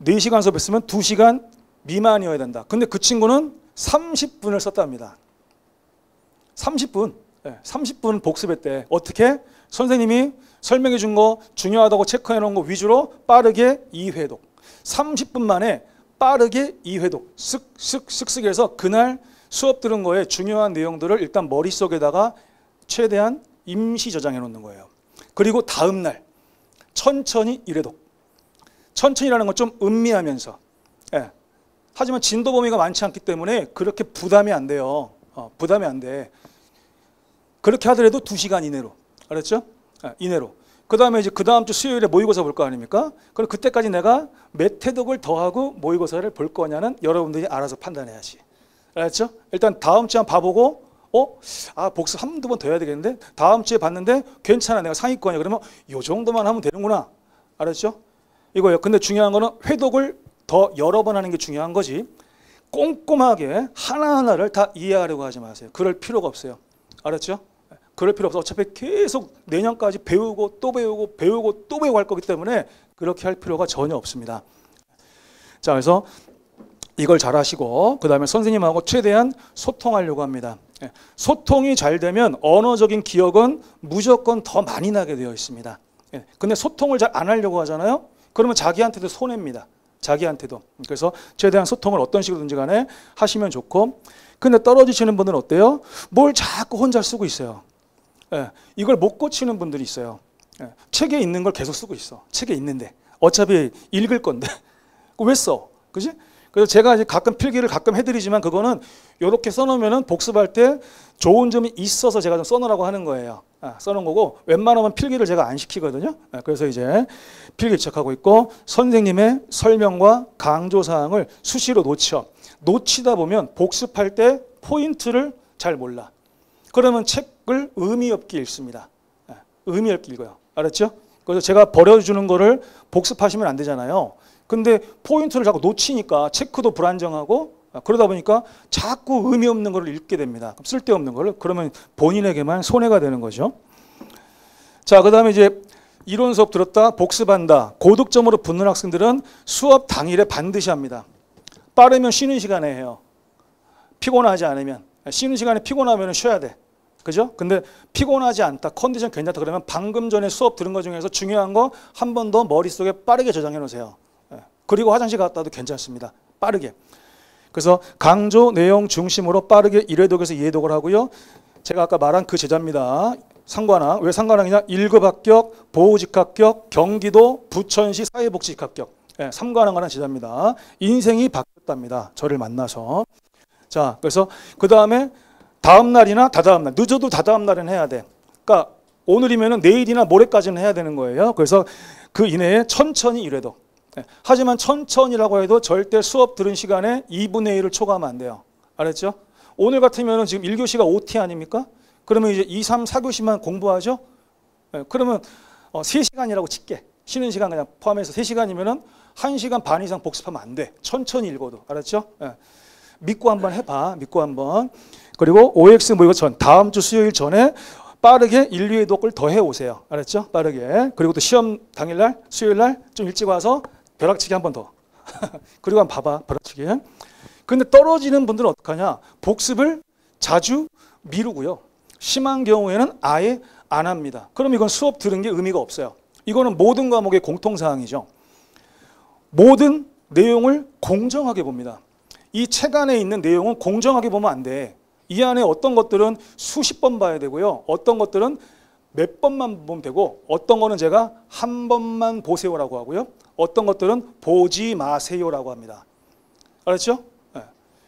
4시간 수업했으면 2시간 미만이어야 된다. 근데 그 친구는 30분을 썼답니다. 30분. 30분 복습했대. 어떻게? 선생님이 설명해 준 거, 중요하다고 체크해 놓은 거 위주로 빠르게 2회독. 30분 만에 빠르게 2회독. 쓱쓱쓱쓱 해서 그날 수업 들은 거에 중요한 내용들을 일단 머릿속에다가 최대한 임시 저장해 놓는 거예요. 그리고 다음 날 천천히 1회독. 천천히라는 건 좀 음미하면서. 하지만 진도 범위가 많지 않기 때문에 그렇게 부담이 안 돼요. 부담이 안 돼. 그렇게 하더라도 2시간 이내로. 알았죠? 이내로. 그 다음에 이제 그 다음 주 수요일에 모의고사 볼 거 아닙니까? 그럼 그때까지 내가 몇 회독을 더하고 모의고사를 볼 거냐는 여러분들이 알아서 판단해야지. 알았죠? 일단 다음 주에 한번 봐보고, 복습 한두 번 더 해야 되겠는데? 다음 주에 봤는데 괜찮아. 내가 상위권이야. 그러면 요 정도만 하면 되는구나. 알았죠? 이거예요. 근데 중요한 거는 회독을 더 여러 번 하는 게 중요한 거지. 꼼꼼하게 하나하나를 다 이해하려고 하지 마세요. 그럴 필요가 없어요. 알았죠? 그럴 필요 없어. 어차피 계속 내년까지 배우고 또 배우고 배우고 또 배우고 할 거기 때문에 그렇게 할 필요가 전혀 없습니다. 자, 그래서 이걸 잘 하시고 그 다음에 선생님하고 최대한 소통하려고 합니다. 소통이 잘 되면 언어적인 기억은 무조건 더 많이 나게 되어 있습니다. 근데 소통을 잘 안 하려고 하잖아요. 그러면 자기한테도 손해입니다. 자기한테도. 그래서 최대한 소통을 어떤 식으로든지 간에 하시면 좋고, 근데 떨어지시는 분들은 어때요? 뭘 자꾸 혼자 쓰고 있어요. 이걸 못 고치는 분들이 있어요. 책에 있는 걸 계속 쓰고 있어. 책에 있는데 어차피 읽을 건데 왜 써? 그지? 그래서 제가 이제 가끔 필기를 가끔 해드리지만 그거는 이렇게 써놓으면은 복습할 때 좋은 점이 있어서 제가 좀 써놓으라고 하는 거예요. 써놓은 거고 웬만하면 필기를 제가 안 시키거든요. 그래서 이제 필기 지적하고 있고, 선생님의 설명과 강조 사항을 수시로 놓치다 보면 복습할 때 포인트를 잘 몰라. 그러면 책을 의미 없게 읽습니다. 의미 없게 읽어요. 알았죠? 그래서 제가 버려주는 거를 복습하시면 안 되잖아요. 근데 포인트를 자꾸 놓치니까 체크도 불안정하고, 그러다 보니까 자꾸 의미 없는 거를 읽게 됩니다. 쓸데없는 거를. 그러면 본인에게만 손해가 되는 거죠. 자, 그 다음에 이제 이론 수업 들었다, 복습한다. 고득점으로 붙는 학생들은 수업 당일에 반드시 합니다. 빠르면 쉬는 시간에 해요. 피곤하지 않으면. 쉬는 시간에 피곤하면 쉬어야 돼. 그죠? 근데 피곤하지 않다, 컨디션 괜찮다 그러면 방금 전에 수업 들은 거 중에서 중요한 거 한 번 더 머릿속에 빠르게 저장해 놓으세요. 그리고 화장실 갔다 와도 괜찮습니다. 빠르게. 그래서 강조 내용 중심으로 빠르게 1회독에서 2회독을 하고요. 제가 아까 말한 그 제자입니다. 상관왕. 왜 상관왕이냐? 1급 합격, 보호직 합격, 경기도, 부천시 사회복지직 합격. 3관왕을 한 제자입니다. 인생이 바뀌었답니다. 저를 만나서. 자, 그래서 그 다음에 다음 날이나 다다음 날, 늦어도 다다음 날은 해야 돼. 그러니까 오늘이면은 내일이나 모레까지는 해야 되는 거예요. 그래서 그 이내에 천천히 1회독. 하지만 천천히라고 해도 절대 수업 들은 시간에 2분의 1을 초과하면 안 돼요. 알았죠? 오늘 같으면 지금 1교시가 OT 아닙니까? 그러면 이제 2, 3, 4교시만 공부하죠? 그러면 3시간이라고 칠게. 쉬는 시간 그냥 포함해서 3시간이면 1시간 반 이상 복습하면 안 돼. 천천히 읽어도. 알았죠? 믿고 한번 해봐. 믿고 한번. 그리고 OX 모의고 전 다음 주 수요일 전에 빠르게 1, 2회 독을 더 해오세요. 알았죠? 빠르게. 그리고 또 시험 당일날 수요일날 좀 일찍 와서 벼락치기 한 번 더. 그리고 한번 봐봐. 벼락치기. 근데 떨어지는 분들은 어떡하냐? 복습을 자주 미루고요. 심한 경우에는 아예 안 합니다. 그럼 이건 수업 들은 게 의미가 없어요. 이거는 모든 과목의 공통사항이죠. 모든 내용을 공정하게 봅니다. 이 책 안에 있는 내용은 공정하게 보면 안 돼. 이 안에 어떤 것들은 수십 번 봐야 되고요. 어떤 것들은 몇 번만 보면 되고 어떤 거는 제가 한 번만 보세요라고 하고요. 어떤 것들은 보지 마세요라고 합니다. 알았죠? 네.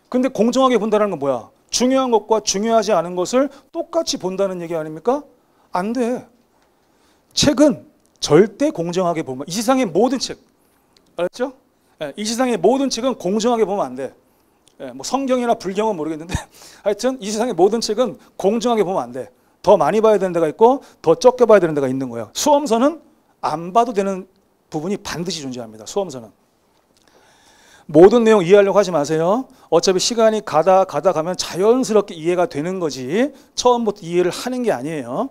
근데 공정하게 본다는 건 뭐야? 중요한 것과 중요하지 않은 것을 똑같이 본다는 얘기 아닙니까? 안 돼. 책은 절대 공정하게 보면 이 세상의 모든 책 알았죠? 네. 이 세상의 모든 책은 공정하게 보면 안 돼. 뭐 성경이나 불경은 모르겠는데 하여튼 이 세상의 모든 책은 공정하게 보면 안 돼. 더 많이 봐야 되는 데가 있고 더 적게 봐야 되는 데가 있는 거예요. 수험서는 안 봐도 되는 부분이 반드시 존재합니다. 수험서는. 모든 내용 이해하려고 하지 마세요. 어차피 시간이 가다 가면 자연스럽게 이해가 되는 거지 처음부터 이해를 하는 게 아니에요.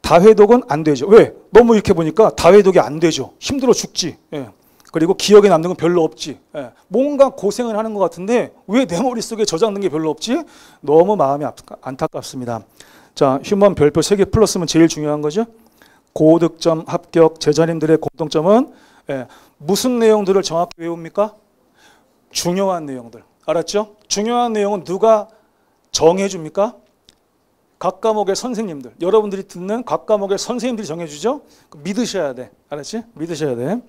다회독은 안 되죠. 왜? 너무 이렇게 보니까 다회독이 안 되죠. 힘들어 죽지. 예. 그리고 기억에 남는 건 별로 없지. 예. 뭔가 고생을 하는 것 같은데 왜 내 머릿속에 저장된 게 별로 없지? 너무 마음이 안타깝습니다. 자, 휴먼 별표 3개 플러스면 제일 중요한 거죠. 고득점, 합격, 제자님들의 공통점은 무슨 내용들을 정확히 외웁니까? 중요한 내용들. 알았죠? 중요한 내용은 누가 정해줍니까? 각 과목의 선생님들. 여러분들이 듣는 각 과목의 선생님들이 정해주죠? 믿으셔야 돼. 알았지? 믿으셔야 돼.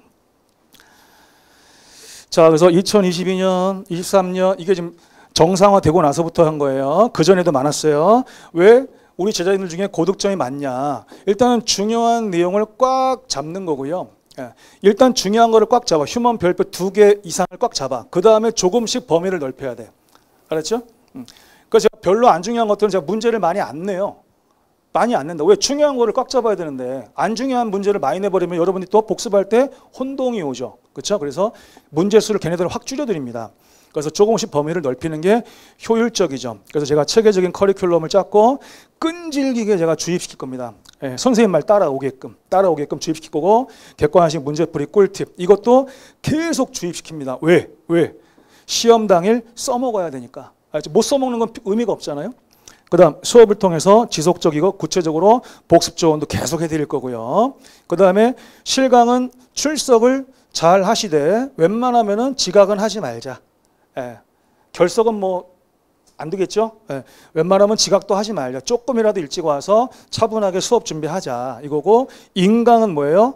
자, 그래서 2022년, 23년 이게 지금 정상화되고 나서부터 한 거예요. 그전에도 많았어요. 왜 우리 제자님들 중에 고득점이 많냐? 일단은 중요한 내용을 꽉 잡는 거고요. 일단 중요한 거를 꽉 잡아. 휴먼 별표 2개 이상을 꽉 잡아. 그 다음에 조금씩 범위를 넓혀야 돼. 알았죠? 그래서 제가 별로 안 중요한 것들은 제가 문제를 많이 안 내요. 많이 안 낸다. 왜? 중요한 거를 꽉 잡아야 되는데 안 중요한 문제를 많이 내버리면 여러분이 또 복습할 때 혼동이 오죠. 그렇죠? 그래서 문제 수를 걔네들은 확 줄여드립니다. 그래서 조금씩 범위를 넓히는 게 효율적이죠. 그래서 제가 체계적인 커리큘럼을 짰고 끈질기게 제가 주입시킬 겁니다. 선생님 말 따라오게끔 주입시킬 거고 객관식 문제풀이 꿀팁 이것도 계속 주입시킵니다. 왜? 시험 당일 써먹어야 되니까. 못 써먹는 건 의미가 없잖아요. 그 다음 수업을 통해서 지속적이고 구체적으로 복습 조언도 계속 해드릴 거고요. 그 다음에 실강은 출석을 잘 하시되 웬만하면은 지각은 하지 말자. 결석은 뭐 안 되겠죠? 웬만하면 지각도 하지 말자. 조금이라도 일찍 와서 차분하게 수업 준비하자. 이거고 인강은 뭐예요?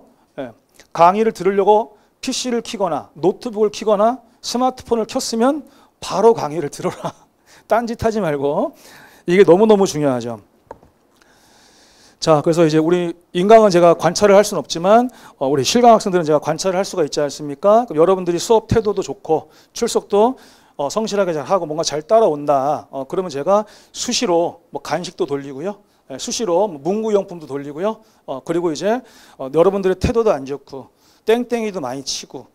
강의를 들으려고 PC를 켜거나 노트북을 켜거나 스마트폰을 켰으면 바로 강의를 들어라. 딴짓하지 말고. 이게 너무너무 중요하죠. 자, 그래서 이제 우리 인강은 제가 관찰을 할 수는 없지만 우리 실강 학생들은 제가 관찰을 할 수가 있지 않습니까? 그럼 여러분들이 수업 태도도 좋고 출석도 성실하게 잘 하고 뭔가 잘 따라온다. 그러면 제가 수시로 뭐 간식도 돌리고요. 수시로 문구용품도 돌리고요. 그리고 이제 여러분들의 태도도 안 좋고 땡땡이도 많이 치고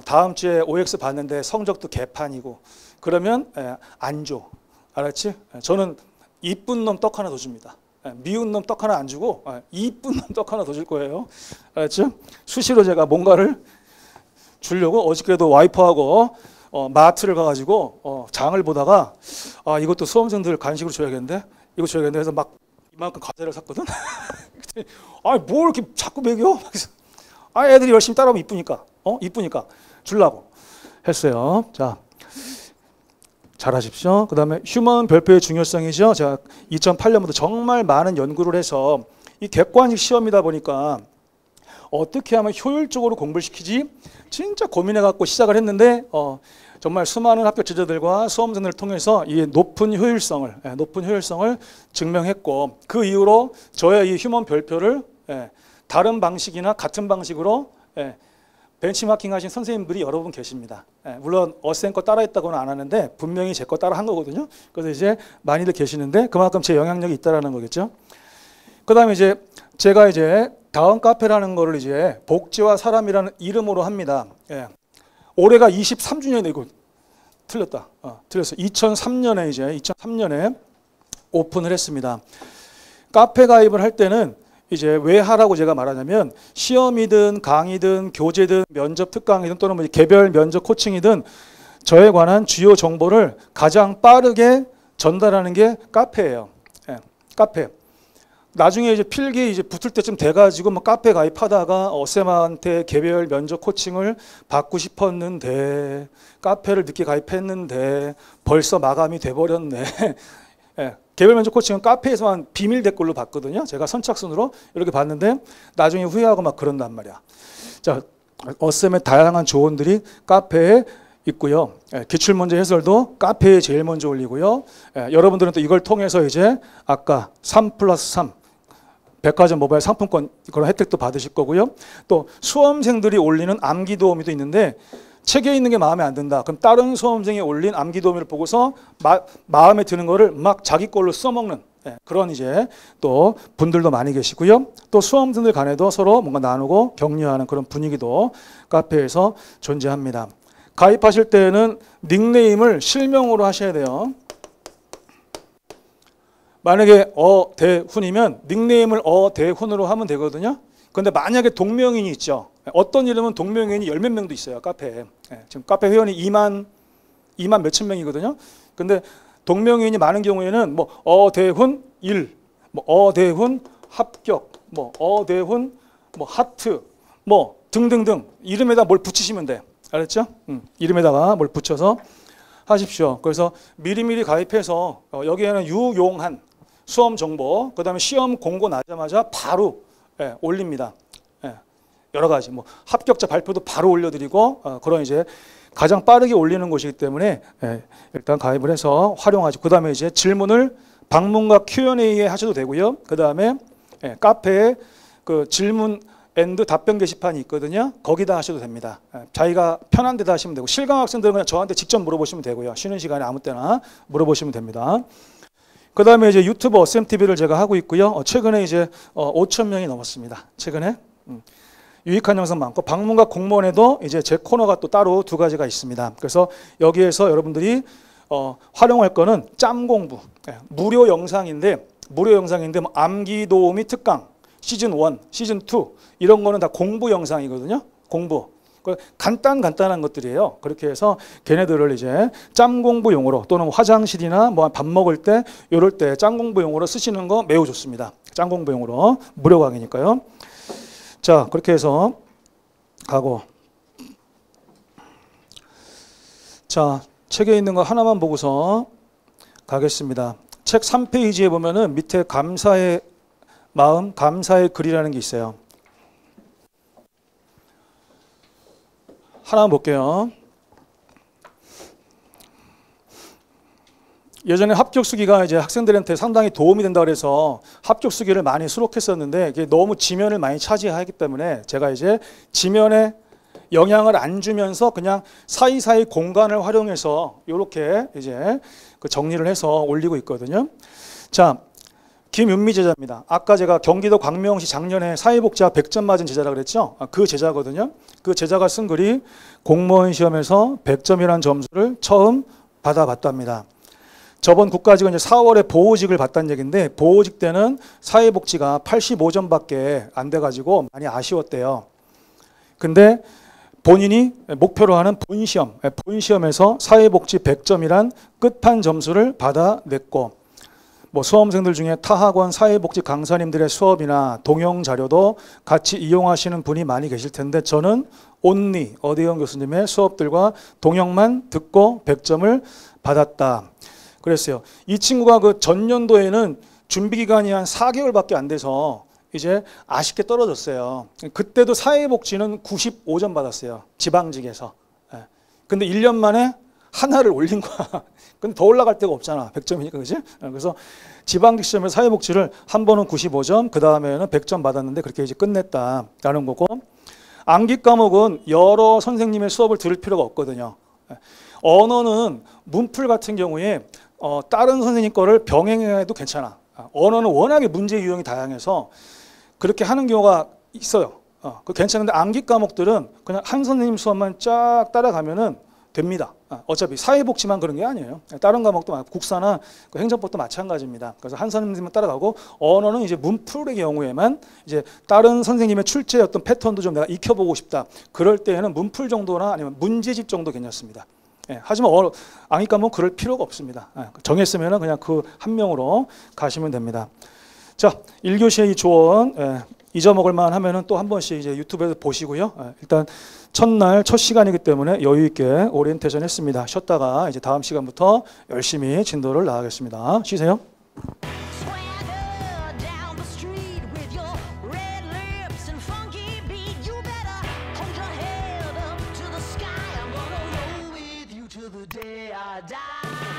다음 주에 OX 봤는데 성적도 개판이고 그러면 안 줘. 알았지? 저는 이쁜 놈 떡 하나 더 줍니다. 미운 놈 떡 하나 안 주고 이쁜 놈 떡 하나 더 줄 거예요. 알았죠? 수시로 제가 뭔가를 주려고 어저께도 와이프하고 마트를 가가지고 장을 보다가 이것도 수험생들 간식으로 줘야겠는데 이거 줘야겠는데 해서 막 이만큼 과자를 샀거든. 뭘 이렇게 자꾸 먹여? 애들이 열심히 따라오면 이쁘니까 주려고 했어요. 자. 잘하십시오. 그 다음에 휴먼 별표의 중요성이죠. 제가 2008년부터 정말 많은 연구를 해서 이 객관식 시험이다 보니까 어떻게 하면 효율적으로 공부를 시키지 진짜 고민해갖고 시작을 했는데 정말 수많은 합격 제자들과 수험생들을 통해서 이 높은 효율성을 증명했고 그 이후로 저의 이 휴먼 별표를 다른 방식이나 같은 방식으로 벤치마킹 하신 선생님들이 여러 분 계십니다. 물론 어센 거 따라했다고는 안 하는데 분명히 제 거 따라 한 거거든요. 그래서 이제 많이들 계시는데 그만큼 제 영향력이 있다라는 거겠죠. 그 다음에 이제 제가 이제 다음 카페라는 거를 이제 복지와 사람이라는 이름으로 합니다. 올해가 23주년이고 틀렸다. 틀렸어. 2003년에 오픈을 했습니다. 카페 가입을 할 때는 이제 왜 하라고 제가 말하냐면 시험이든 강의든 교재든 면접 특강이든 또는 뭐 개별 면접 코칭이든 저에 관한 주요 정보를 가장 빠르게 전달하는 게 카페예요. 예, 카페. 나중에 이제 필기 이제 붙을 때쯤 돼가지고 뭐 카페 가입하다가 쌤한테 개별 면접 코칭을 받고 싶었는데 카페를 늦게 가입했는데 벌써 마감이 돼버렸네. 예, 개별 면접 코칭은 카페에서만 비밀 댓글로 받거든요. 제가 선착순으로 이렇게 봤는데 나중에 후회하고 막 그런단 말이야. 자, 쌤의 다양한 조언들이 카페에 있고요. 예, 기출문제 해설도 카페에 제일 먼저 올리고요. 예, 여러분들은 또 이걸 통해서 이제 아까 3+3 백화점 모바일 상품권 그런 혜택도 받으실 거고요. 또 수험생들이 올리는 암기 도우미도 있는데 책에 있는 게 마음에 안 든다. 그럼 다른 수험생이 올린 암기 도우미를 보고서 마음에 드는 거를 막 자기 걸로 써먹는 그런 이제 또 분들도 많이 계시고요. 또 수험생들 간에도 서로 뭔가 나누고 격려하는 그런 분위기도 카페에서 존재합니다. 가입하실 때는 닉네임을 실명으로 하셔야 돼요. 만약에 어대훈이면 닉네임을 어대훈으로 하면 되거든요. 그런데 만약에 동명이인이 있죠. 어떤 이름은 동명이인이 열 몇 명도 있어요. 카페에. 지금 카페 회원이 2만 몇천 명이거든요. 근데 동명이인이 많은 경우에는 뭐 어대훈 1, 뭐 어대훈 합격, 뭐 어대훈 뭐 하트, 뭐 등등등 이름에다 뭘 붙이시면 돼. 알았죠? 이름에다가 뭘 붙여서 하십시오. 그래서 미리미리 가입해서 여기에는 유용한 수험 정보, 그 다음에 시험 공고 나자마자 바로 올립니다. 여러 가지 뭐 합격자 발표도 바로 올려드리고 그런 이제 가장 빠르게 올리는 곳이기 때문에 일단 가입을 해서 활용하죠. 그 다음에 이제 질문을 방문과 Q&A에 하셔도 되고요. 그 다음에 카페에 그 질문 앤드 답변 게시판이 있거든요. 거기다 하셔도 됩니다. 자기가 편한 데다 하시면 되고 실강 학생들은 그냥 저한테 직접 물어보시면 되고요. 쉬는 시간에 아무 때나 물어보시면 됩니다. 그 다음에 이제 유튜브 어쌤TV를 제가 하고 있고요. 최근에 이제 5,000명이 넘었습니다. 최근에 유익한 영상 많고 방문과 공무원에도 이제 제 코너가 또 따로 두 가지가 있습니다. 그래서 여기에서 여러분들이 활용할 거는 짬 공부 무료 영상인데 뭐 암기 도우미 특강 시즌 1, 시즌 2 이런 거는 다 공부 영상이거든요. 공부. 간단한 것들이에요. 그렇게 해서 걔네들을 이제 짬 공부용으로 또는 화장실이나 뭐 밥 먹을 때 이럴 때 짬 공부용으로 쓰시는 거 매우 좋습니다. 짬 공부용으로 무료 강의니까요. 자, 그렇게 해서 가고 자, 책에 있는 거 하나만 보고서 가겠습니다. 책 3페이지에 보면은 밑에 감사의 마음, 감사의 글이라는 게 있어요. 하나 볼게요. 예전에 합격수기가 이제 학생들한테 상당히 도움이 된다 그래서 합격수기를 많이 수록했었는데 그게 너무 지면을 많이 차지하기 때문에 제가 이제 지면에 영향을 안 주면서 그냥 사이사이 공간을 활용해서 이렇게 이제 그 정리를 해서 올리고 있거든요. 자, 김윤미 제자입니다. 아까 제가 경기도 광명시 작년에 사회복지학 100점 맞은 제자라 그랬죠. 그 제자거든요. 그 제자가 쓴 글이 공무원 시험에서 100점이라는 점수를 처음 받아봤답니다. 저번 국가직은 이제 4월에 보호직을 받다는 얘기인데 보호직 때는 사회복지가 85점밖에 안 돼가지고 많이 아쉬웠대요. 근데 본인이 목표로 하는 본시험에서 사회복지 100점이란 끝판 점수를 받아냈고 뭐 수험생들 중에 타학원 사회복지 강사님들의 수업이나 동영 자료도 같이 이용하시는 분이 많이 계실 텐데 저는 온리 어대영 교수님의 수업들과 동영만 듣고 100점을 받았다. 그랬어요. 이 친구가 그 전년도에는 준비 기간이 한 4개월밖에 안 돼서 이제 아쉽게 떨어졌어요. 그때도 사회복지는 95점 받았어요. 지방직에서. 근데 1년 만에 하나를 올린 거야. 근데 더 올라갈 데가 없잖아. 100점이니까, 그지? 그래서 지방직 시험에 사회복지를 한 번은 95점, 그 다음에는 100점 받았는데 그렇게 이제 끝냈다라는 거고. 암기 과목은 여러 선생님의 수업을 들을 필요가 없거든요. 언어는 문풀 같은 경우에 다른 선생님 거를 병행해도 괜찮아. 언어는 워낙에 문제 유형이 다양해서 그렇게 하는 경우가 있어요. 그 괜찮은데 암기 과목들은 그냥 한 선생님 수업만 쫙 따라가면은 됩니다. 어차피 사회복지만 그런 게 아니에요. 다른 과목도 국사나 그 행정법도 마찬가지입니다. 그래서 한 선생님만 따라가고 언어는 이제 문풀의 경우에만 이제 다른 선생님의 출제의 어떤 패턴도 좀 내가 익혀보고 싶다. 그럴 때에는 문풀 정도나 아니면 문제집 정도 괜찮습니다. 예, 하지만 앙익 과목 그럴 필요가 없습니다. 정했으면 그냥 그 한 명으로 가시면 됩니다. 자, 1교시의 이 조언 잊어먹을 만 하면은 또 한 번씩 이제 유튜브에서 보시고요. 일단 첫날 첫 시간이기 때문에 여유 있게 오리엔테이션 했습니다. 쉬었다가 이제 다음 시간부터 열심히 진도를 나가겠습니다. 쉬세요. the day I die.